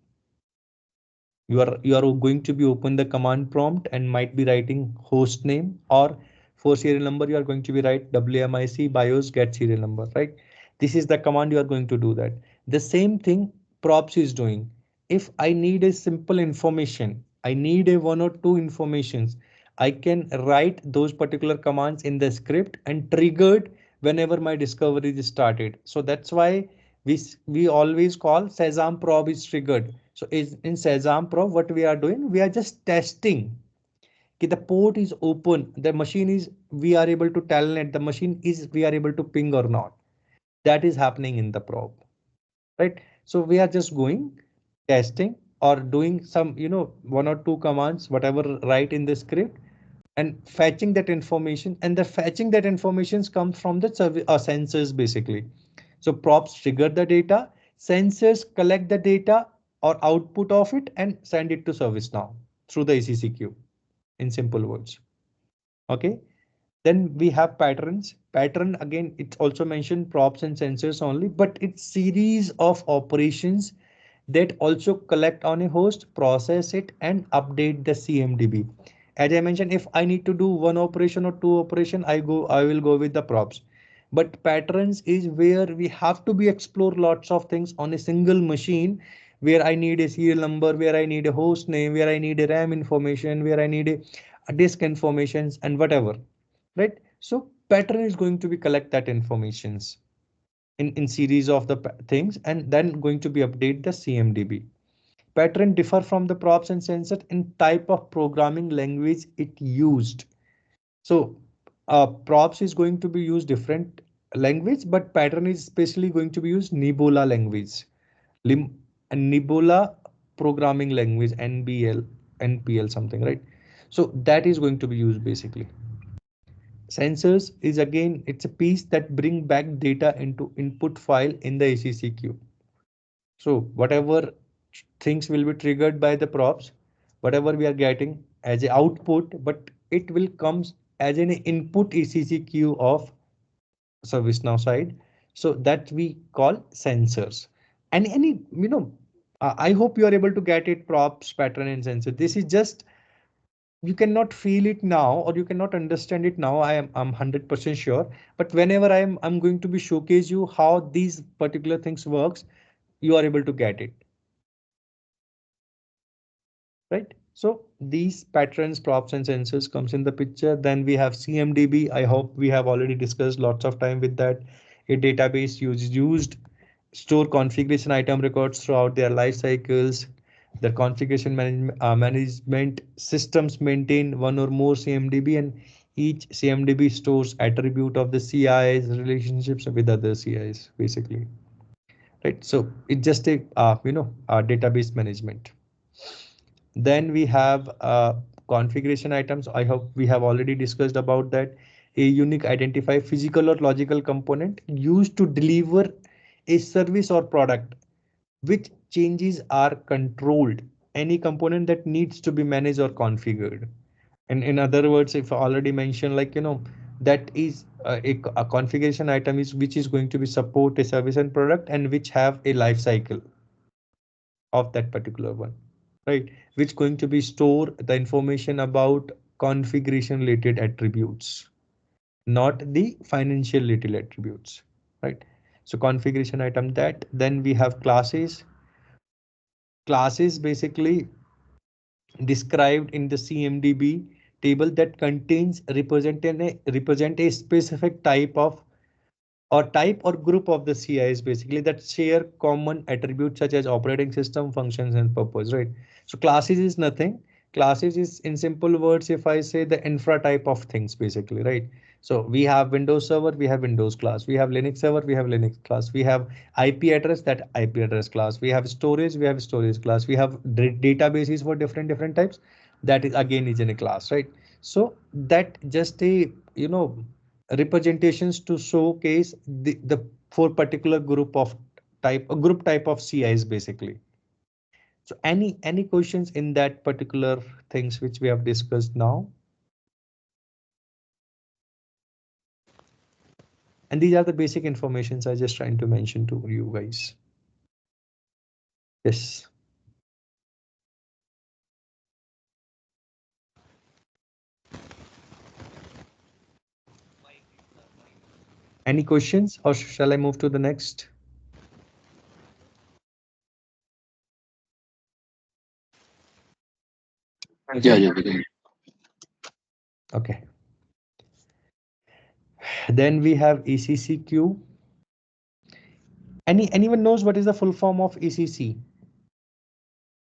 A: You are going to be open the command prompt and might be writing host name, or for serial number you are going to be write wmic bios get serial number, right? This is the command you are going to do that. The same thing props is doing. If I need a simple information, I need a one or two informations, I can write those particular commands in the script and triggered whenever my discovery is started. So that's why we always call Sesam probe is triggered. So is in Sesam probe, what we are doing, we are just testing. Okay, the port is open, the machine is, we are able to telnet the machine is, we are able to ping or not. That is happening in the probe, right? So we are just going testing or doing some, one or two commands, whatever write in the script and fetching that information, and the fetching that information comes from the service or sensors basically. So props trigger the data, sensors collect the data or output of it and send it to ServiceNow through the ACC queue, in simple words. Okay. Then we have patterns. Pattern again, it's also mentioned props and sensors only, but it's series of operations that also collect on a host, process it and update the CMDB. As I mentioned, if I need to do one operation or two operation, I will go with the props. But patterns is where we have to be explore lots of things on a single machine, where I need a serial number, where I need a host name, where I need a RAM information, where I need a disk informations and whatever, right? So pattern is going to be collect that informations in series of the things and then going to be update the CMDB. Pattern differ from the props and sensor in type of programming language it used. So props is going to be used different language, but pattern is especially going to be used Nibola language. And Nibola programming language, NBL, NPL something, right? So that is going to be used basically. Sensors is again, it's a piece that bring back data into input file in the ACC queue. So whatever things will be triggered by the props, whatever we are getting as a output, but it will comes as an input ACC queue of ServiceNow side. So that we call sensors. And any, I hope you are able to get it, props, pattern and sensor. This is just, you cannot feel it now or you cannot understand it now. I'm 100% sure. But whenever I'm going to be showcase you how these particular things works, you are able to get it. Right? So these patterns, props and sensors comes in the picture. Then we have CMDB. I hope we have already discussed lots of time with that. A database used store configuration item records throughout their life cycles. The configuration management systems maintain one or more CMDB, and each CMDB stores attribute of the CI's relationships with other CIs, basically. Right. So it's just a database management. Then we have configuration items. I hope we have already discussed about that. A unique identify physical or logical component used to deliver a service or product, which changes are controlled. Any component that needs to be managed or configured. And in other words, if I already mentioned, like, that is a configuration item is which is going to be support a service and product and which have a life cycle of that particular one, right? Which going to be store the information about configuration related attributes, not the financial related attributes, right? So configuration item that. Then we have classes. Classes basically described in the CMDB table that contains represent a specific type or group of the CIs basically that share common attributes such as operating system functions and purpose, right? So classes is nothing. Classes is, in simple words, if I say, the infra type of things basically, right? So we have Windows server, we have Windows class, we have Linux server, we have Linux class, we have IP address, that IP address class, we have storage, we have storage class, we have databases for different types, that is again is in a class, right? So that just a representations to showcase the for particular group of type a group type of CIs basically. So any questions in that particular things which we have discussed now? And these are the basic informations I just trying to mention to you guys. Yes. Any questions or shall I move to the next?
B: Yeah, we can.
A: Okay. Then we have ECCQ. Anyone knows what is the full form of ECC?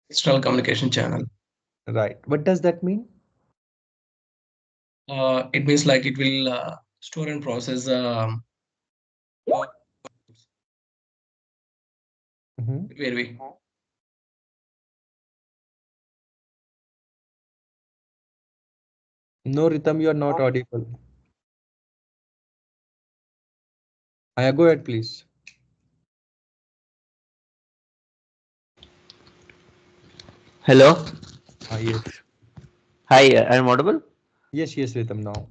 L: External communication channel.
A: Right. What does that mean?
L: It means like it will store and process where we
A: No, Ritam, you are not audible. Go ahead, please.
J: Hello.
A: Yes.
J: Hi, I'm audible.
A: Yes, Ritam now.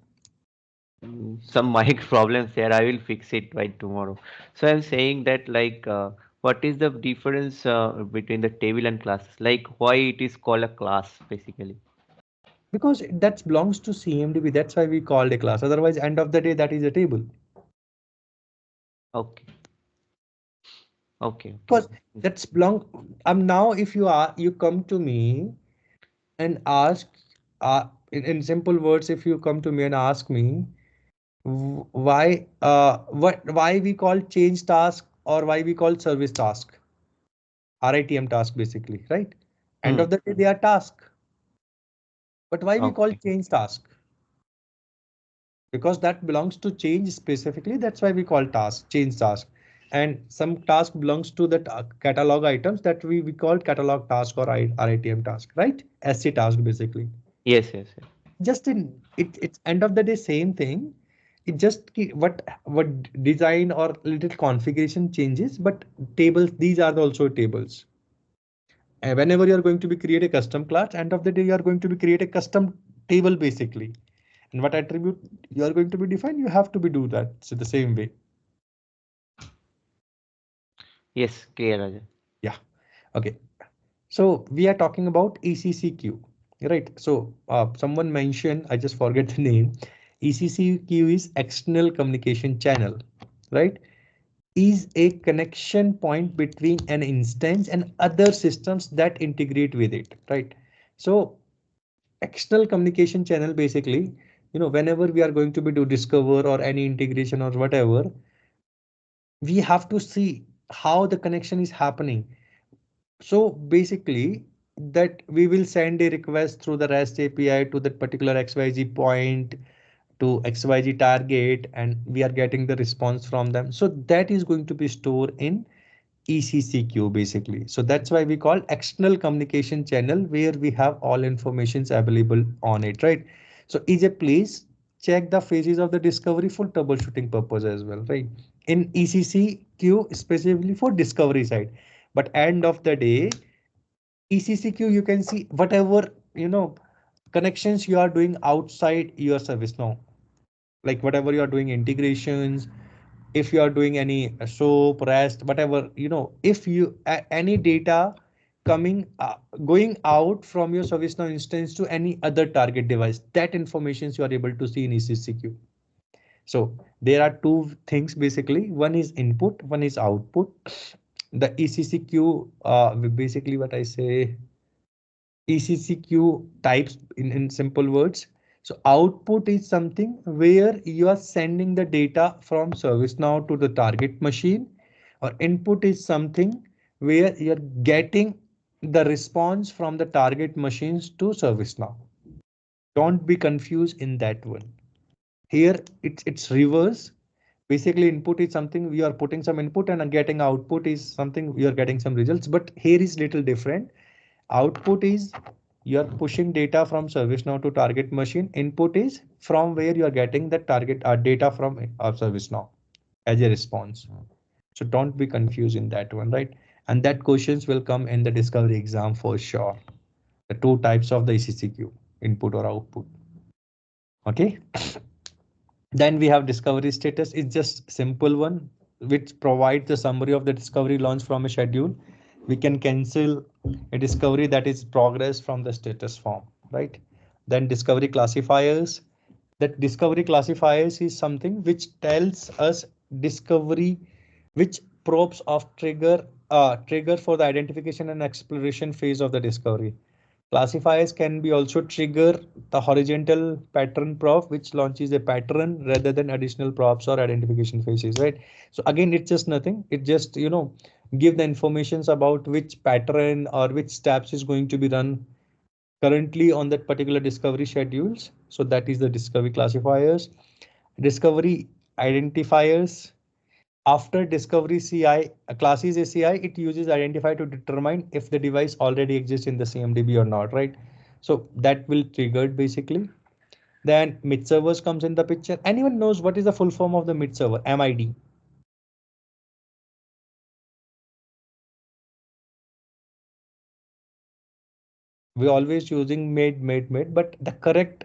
J: Some mic problems here. I will fix it by tomorrow. So I'm saying that like, what is the difference between the table and classes? Like, why it is called a class basically?
A: Because that belongs to CMDB. That's why we called a class. Otherwise, end of the day, that is a table.
J: Okay. Okay.
A: Because that's belong. Now if you are you come to me and ask, in simple words, if you come to me and ask me why we call change task or why we call service task, RITM task basically, right? End of the day, they are task. But why we call change task? Because that belongs to change specifically. That's why we call task change task. And some task belongs to the catalog items that we call catalog task or RITM task, right? SC task basically.
J: Yes.
A: Just in it's end of the day same thing. It just what design or little configuration changes, but tables, these are also tables. And whenever you are going to be create a custom class, end of the day you are going to be create a custom table basically. And what attribute you are going to be defined, you have to be do that. So the same way.
J: Yes, clear, Raja.
A: Yeah. Okay. So we are talking about ECCQ, right? So someone mentioned, I just forget the name. ECCQ is external communication channel, right? Is a connection point between an instance and other systems that integrate with it, right? So external communication channel basically, whenever we are going to be do discover or any integration or whatever, we have to see how the connection is happening. So basically that we will send a request through the REST API to that particular XYZ point to XYZ target, and we are getting the response from them. So that is going to be stored in ECCQ basically. So that's why we call external communication channel, where we have all informations available on it, right? So EJ, please check the phases of the discovery for troubleshooting purpose as well, right? In ECCQ specifically for discovery side, but end of the day, ECCQ you can see whatever connections you are doing outside your service now, like whatever you are doing integrations, if you are doing any soap rest, whatever, if you any data coming going out from your ServiceNow instance to any other target device, that information you are able to see in ECCQ. So there are two things basically, one is input, one is output. The ECCQ basically what I say, ECCQ types in simple words. So output is something where you are sending the data from ServiceNow to the target machine, or input is something where you're getting the response from the target machines to ServiceNow. Don't be confused in that one. Here it's reverse. Basically input is something we are putting some input, and getting output is something we are getting some results, but here is little different. Output is you're pushing data from ServiceNow to target machine. Input is from where you are getting the target data from ServiceNow as a response. So don't be confused in that one, right? And that questions will come in the discovery exam for sure. The two types of the ECCQ, input or output. Okay. Then we have discovery status. It's just simple one which provides the summary of the discovery launch from a schedule. We can cancel a discovery that is progress from the status form, right? Then discovery classifiers. That discovery classifiers is something which tells us discovery, which probes of trigger for the identification and exploration phase of the discovery. Classifiers can be also trigger the horizontal pattern prop, which launches a pattern rather than additional props or identification phases, right? So again, it's just nothing. It just, give the informations about which pattern or which steps is going to be run currently on that particular discovery schedules. So that is the discovery classifiers. Discovery identifiers. After discovery CI, a class is a CI, it uses identify to determine if the device already exists in the CMDB or not, right? So that will trigger basically. Then mid servers comes in the picture. Anyone knows what is the full form of the mid server? MID. We're always using mid, but the correct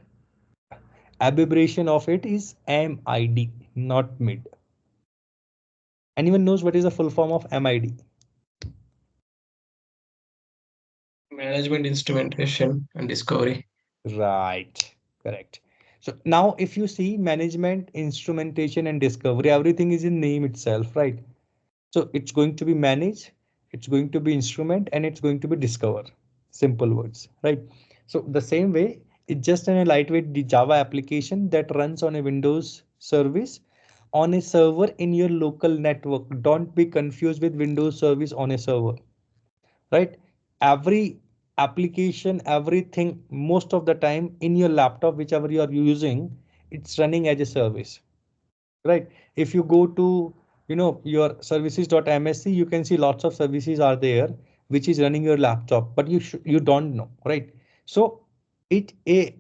A: abbreviation of it is MID, not mid. Anyone knows what is the full form of MID?
L: Management instrumentation and discovery.
A: Right, correct. So now if you see management, instrumentation and discovery, everything is in name itself, right? So it's going to be manage, it's going to be instrument, and it's going to be discover. Simple words, right? So the same way, it's just a lightweight Java application that runs on a Windows service on a server in your local network. Don't be confused with Windows service on a server, right? Every application, everything, most of the time in your laptop, whichever you are using, it's running as a service, right? If you go to your services.msc, you can see lots of services are there which is running your laptop, but you don't know, right? So it a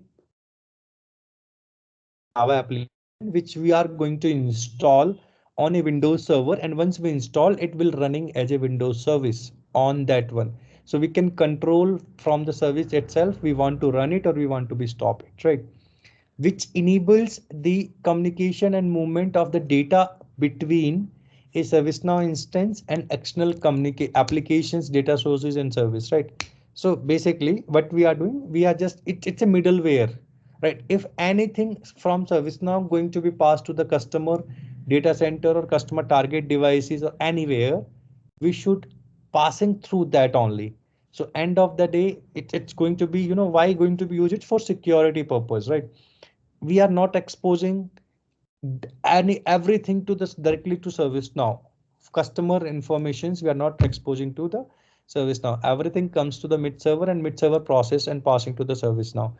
A: Java application which we are going to install on a Windows server, and once we install it will running as a Windows service on that one. So we can control from the service itself, we want to run it or we want to be stop it, right? Which enables the communication and movement of the data between a ServiceNow instance and external applications, data sources and service, right? So basically what we are doing, we are just, it's a middleware, right? If anything from ServiceNow going to be passed to the customer data center or customer target devices or anywhere, we should passing through that only. So end of the day, it's going to be, why going to be used it for security purpose, right? We are not exposing everything to this directly to ServiceNow customer informations we are not exposing to the service now. Everything comes to the mid server and mid server process and passing to the service now.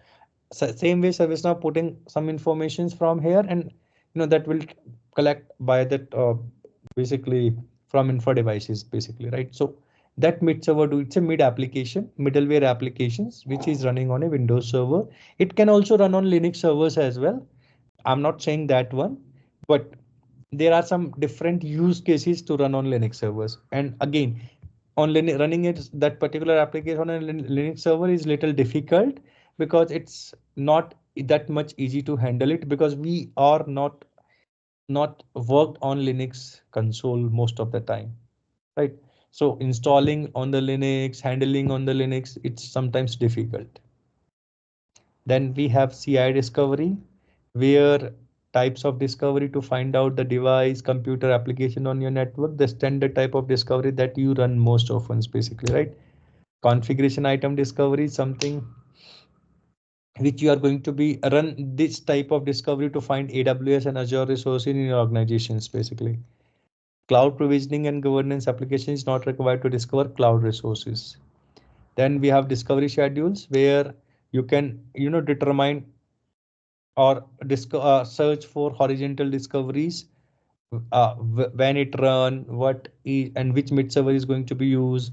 A: Same way service now putting some informations from here, and that will collect by that basically from info devices basically, right? So that mid server do, it's a mid application, middleware applications which is running on a Windows server. It can also run on Linux servers as well. I'm not saying that one, but there are some different use cases to run on Linux servers. And again, on running it, that particular application on a Linux server is little difficult because it's not that much easy to handle it, because we are not worked on Linux console most of the time, right? So installing on the Linux, handling on the Linux, it's sometimes difficult. Then we have CI discovery, where types of discovery to find out the device, computer application on your network, the standard type of discovery that you run most often, basically, right? Configuration item discovery, something which you are going to be run this type of discovery to find AWS and Azure resources in your organizations, basically. Cloud provisioning and governance application is not required to discover cloud resources. Then we have discovery schedules, where you can determine or search for horizontal discoveries, when it run, what is and which mid server is going to be used,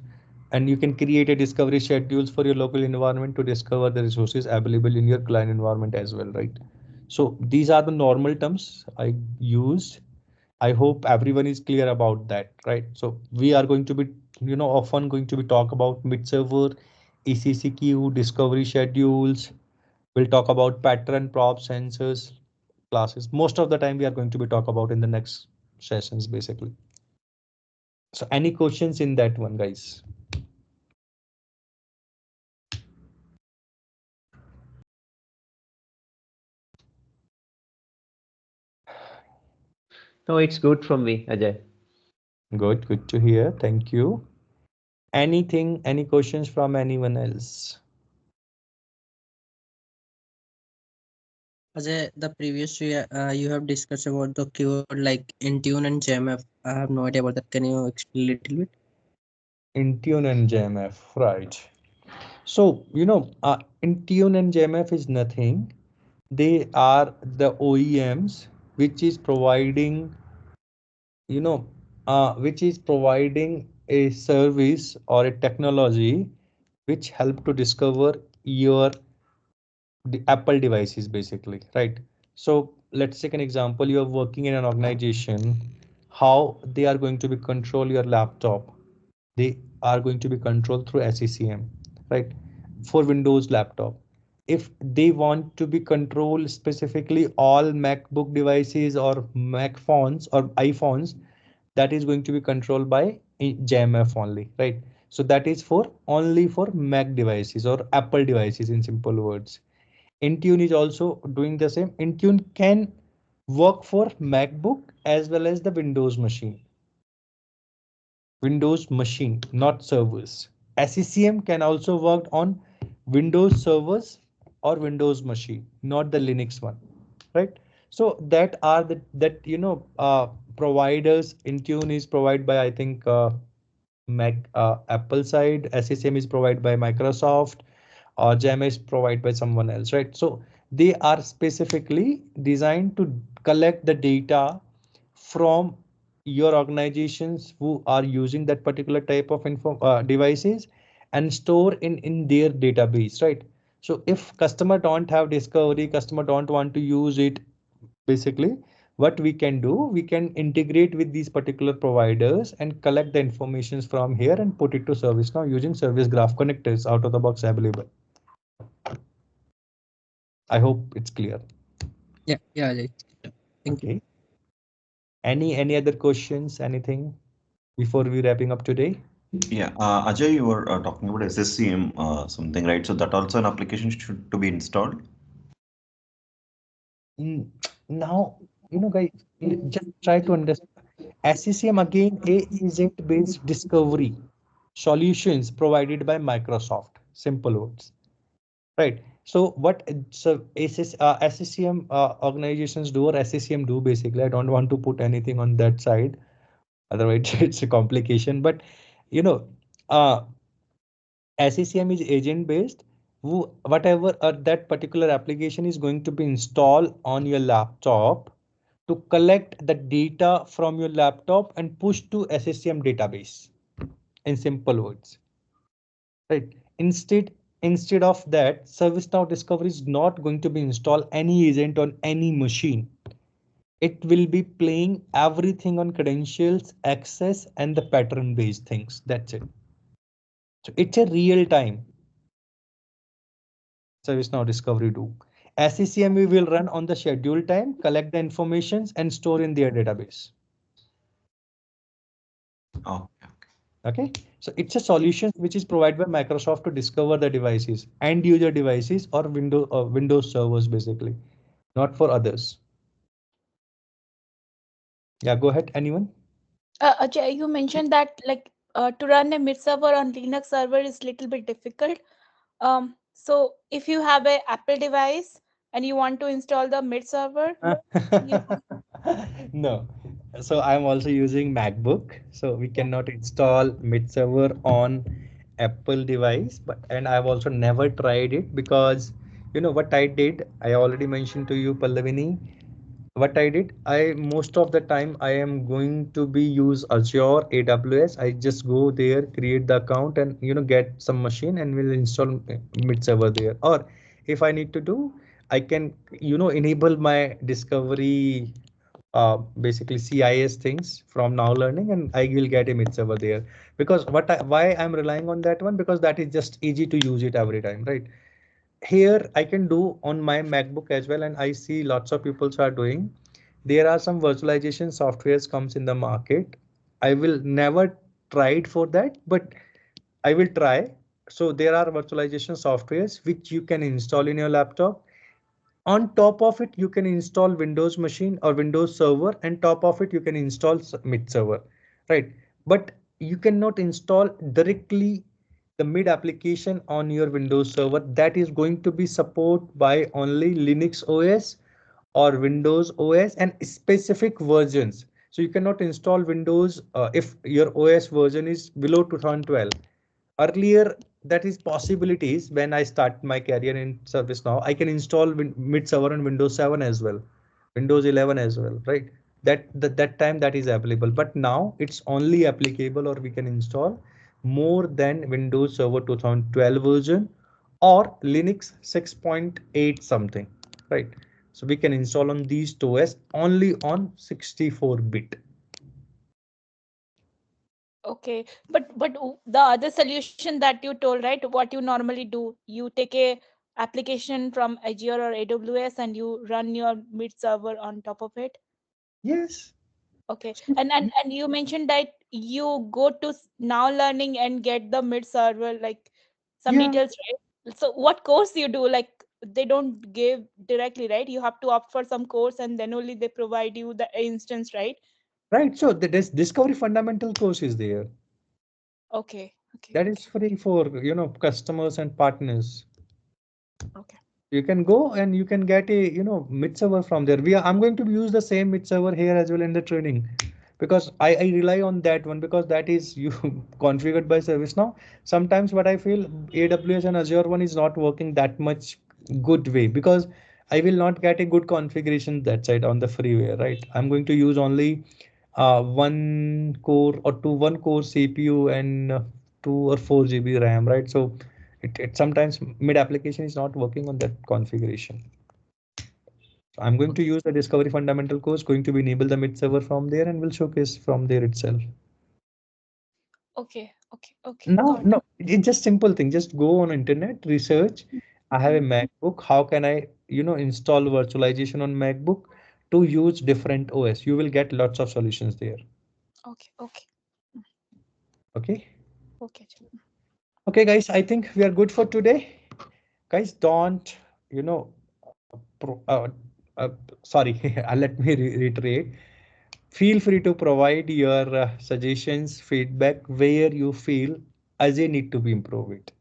A: and you can create a discovery schedules for your local environment to discover the resources available in your client environment as well, right? So these are the normal terms I used. I hope everyone is clear about that, right? So we are going to be often going to be talk about mid server, ECCQ, discovery schedules. We'll talk about pattern, prop, sensors, classes. Most of the time we are going to be talk about in the next sessions, basically. So any questions in that one, guys?
J: No, it's good from me, Ajay.
A: Good to hear. Thank you. Any questions from anyone else?
G: Ajay, the previous year you have discussed about the keyword like Intune and JMF. I have no idea about that. Can you explain a little bit?
A: Intune and JMF, right? So Intune and JMF is nothing. They are the OEMs which is providing you know which is providing a service or a technology which help to discover your the Apple devices, basically, right? So let's take an example. You are working in an organization. How they are going to be control your laptop? They are going to be controlled through SCCM, right? For Windows laptop. If they want to be controlled specifically all MacBook devices or Mac phones or iPhones, that is going to be controlled by JMF only, right? So that is for only for Mac devices or Apple devices, in simple words. Intune is also doing the same. Intune can work for MacBook as well as the Windows machine. Windows machine, not servers. SCCM can also work on Windows servers or Windows machine, not the Linux one, right? So that are the providers. Intune is provided by, I think, Mac Apple side. SCCM is provided by Microsoft, or JAM is provided by someone else, right? So they are specifically designed to collect the data from your organizations who are using that particular type of devices and store in their database, right? So if customer don't have discovery, customer don't want to use it, basically what we can do, we can integrate with these particular providers and collect the informations from here and put it to service now using service graph connectors out of the box available. I hope it's clear.
G: Yeah, Ajay. Thank you.
A: Okay. Any other questions, anything before we wrapping up today?
H: Yeah, Ajay, you were talking about SSCM something, right? So that also an application should to be installed.
A: Now, guys, just try to understand. SCCM again, a agent-based discovery solutions provided by Microsoft. Simple words, right? So what SCCM organizations do, or SCCM do, basically, I don't want to put anything on that side. Otherwise it's a complication. But you know, uh, SCCM is agent based. Whatever that particular application is going to be installed on your laptop to collect the data from your laptop and push to SCCM database. In simple words, right? Instead of that, ServiceNow Discovery is not going to be install any agent on any machine. It will be playing everything on credentials, access, and the pattern based things. That's it. So it's a real time ServiceNow Discovery do. SCCM we will run on the schedule time, collect the informations and store in their database.
H: Oh,
A: Okay, so it's a solution which is provided by Microsoft to discover the devices, end user devices or Windows servers basically, not for others. Yeah, go ahead, anyone?
D: Ajay, you mentioned that like to run a mid server on Linux server is little bit difficult. So if you have a Apple device and you want to install the mid server, you
A: No. So I'm also using MacBook. So we cannot install mid server on Apple device, but and I've also never tried it because what I did, I already mentioned to you, Pallavini. What I did, I most of the time I am going to be use Azure AWS. I just go there, create the account, and get some machine and will install mid server there. Or if I need to do, I can enable my discovery basically CIS things from now learning and I will get a mid server there because why I'm relying on that one because that is just easy to use it every time, right? Here I can do on my MacBook as well and I see lots of people are doing. There are some virtualization softwares comes in the market. I will never try it for that, but I will try. So there are virtualization softwares which you can install in your laptop. On top of it you can install Windows machine or Windows server and top of it you can install mid server, right? But you cannot install directly the mid application on your Windows server. That is going to be support by only Linux OS or Windows OS and specific versions. So you cannot install Windows if your OS version is below 2012. Earlier, that is possibilities when I start my career in ServiceNow. I can install mid server and Windows 7 as well, Windows 11 as well, right? That time that is available, but now it's only applicable or we can install more than Windows Server 2012 version or Linux 6.8 something, right? So we can install on these two OS only on 64-bit.
D: okay. But the other solution that you told, right? What you normally do, you take a application from Azure or AWS and you run your mid server on top of it.
A: Yes.
D: Okay, and you mentioned that you go to Now Learning and get the mid server like some
A: Yeah.
D: details, right? So what course you do? Like they don't give directly, right? You have to opt for some course and then only they provide you the instance, right?
A: Right. So the Discovery Fundamental course is there.
D: Okay, okay,
A: That is
D: okay,
A: free for customers and partners.
D: okay.
A: You can go and you can get a mid server from there. I'm going to use the same mid server here as well in the training because I rely on that one because that is you configured by ServiceNow. Sometimes what I feel AWS and Azure one is not working that much good way because I will not get a good configuration that side on the freeware, right? I'm going to use only one core CPU and 2 or 4 GB RAM, right? So it sometimes mid application is not working on that configuration. So I'm going to use the Discovery Fundamental course, going to be enable the mid server from there and will showcase from there itself.
D: Okay, okay, okay,
A: No,
D: got it.
A: no, it's just simple thing. Just go on internet, research. I have a
D: Mhm.
A: MacBook. How can I, install virtualization on MacBook to use different OS? You will get lots of solutions there.
D: Okay, okay,
A: Okay.
D: okay.
A: Okay, guys, I think we are good for today. Guys, don't, you know, pro, uh, sorry, let me reiterate. Feel free to provide your suggestions, feedback where you feel as a need to be improved.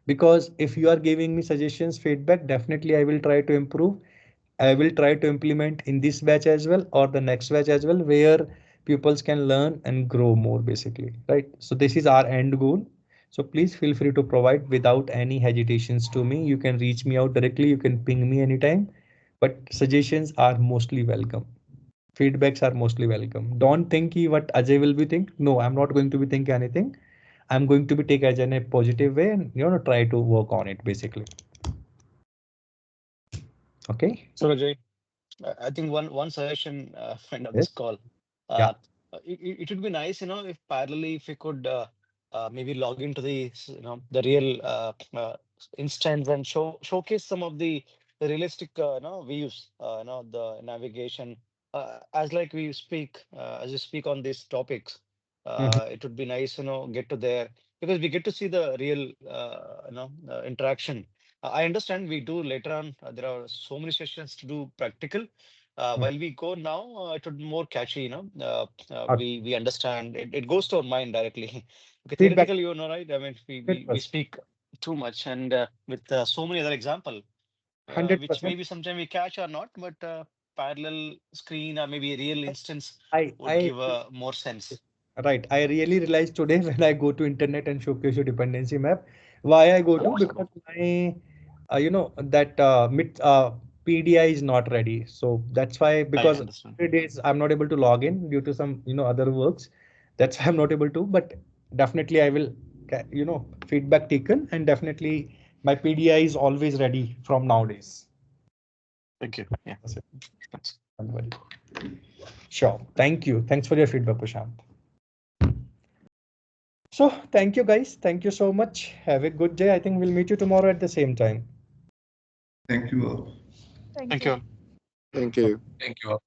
A: Because if you are giving me suggestions, feedback, definitely I will try to improve. I will try to implement in this batch as well or the next batch as well, where pupils can learn and grow more basically, right? So this is our end goal. So please feel free to provide without any hesitations to me. You can reach me out directly, you can ping me anytime, but suggestions are mostly welcome. Feedbacks are mostly welcome. Don't think what Ajay will be think. No, I'm not going to be think anything. I'm going to be take as in a positive way and try to work on it basically. Okay.
K: So Ajay, I think one suggestion end of
A: Yes.
K: this call.
A: Yeah.
K: Uh, it would be nice, if parallelly if we could maybe log into the real instance and showcase some of the realistic views, the navigation as like we speak as we speak on these topics.
A: Mhm.
K: It would be nice, get to there because we get to see the real interaction. I understand we do later on. There are so many sessions to do practical. While we go now, it would be more catchy, we understand it goes to our mind directly. Okay,
A: Feedback.
K: theoretical, right? I mean, we
A: 100%.
K: speak too much and with so many other example, which
A: 100%.
K: maybe sometime we catch or not, but parallel screen or maybe a real instance would
A: I
K: give more sense.
A: Right. I really realized today when I go to internet and showcase your dependency map, why I go to because my, that PDI is not ready. So that's why
K: I
A: because
K: understand.
A: 3 days I'm not able to log in due to some other works. That's why I'm not able to. But definitely I will, feedback taken and definitely my PDI is always ready from nowadays.
K: Thank you. Yeah.
A: That's it.
K: Thanks.
A: Don't worry. Sure. Thank you. Thanks for your feedback, Prashant. So thank you guys. Thank you so much. Have a good day. I think we'll meet you tomorrow at the same time.
E: Thank you all.
D: Thank
K: Thank
D: you.
K: you.
F: Thank you.
L: Thank you all.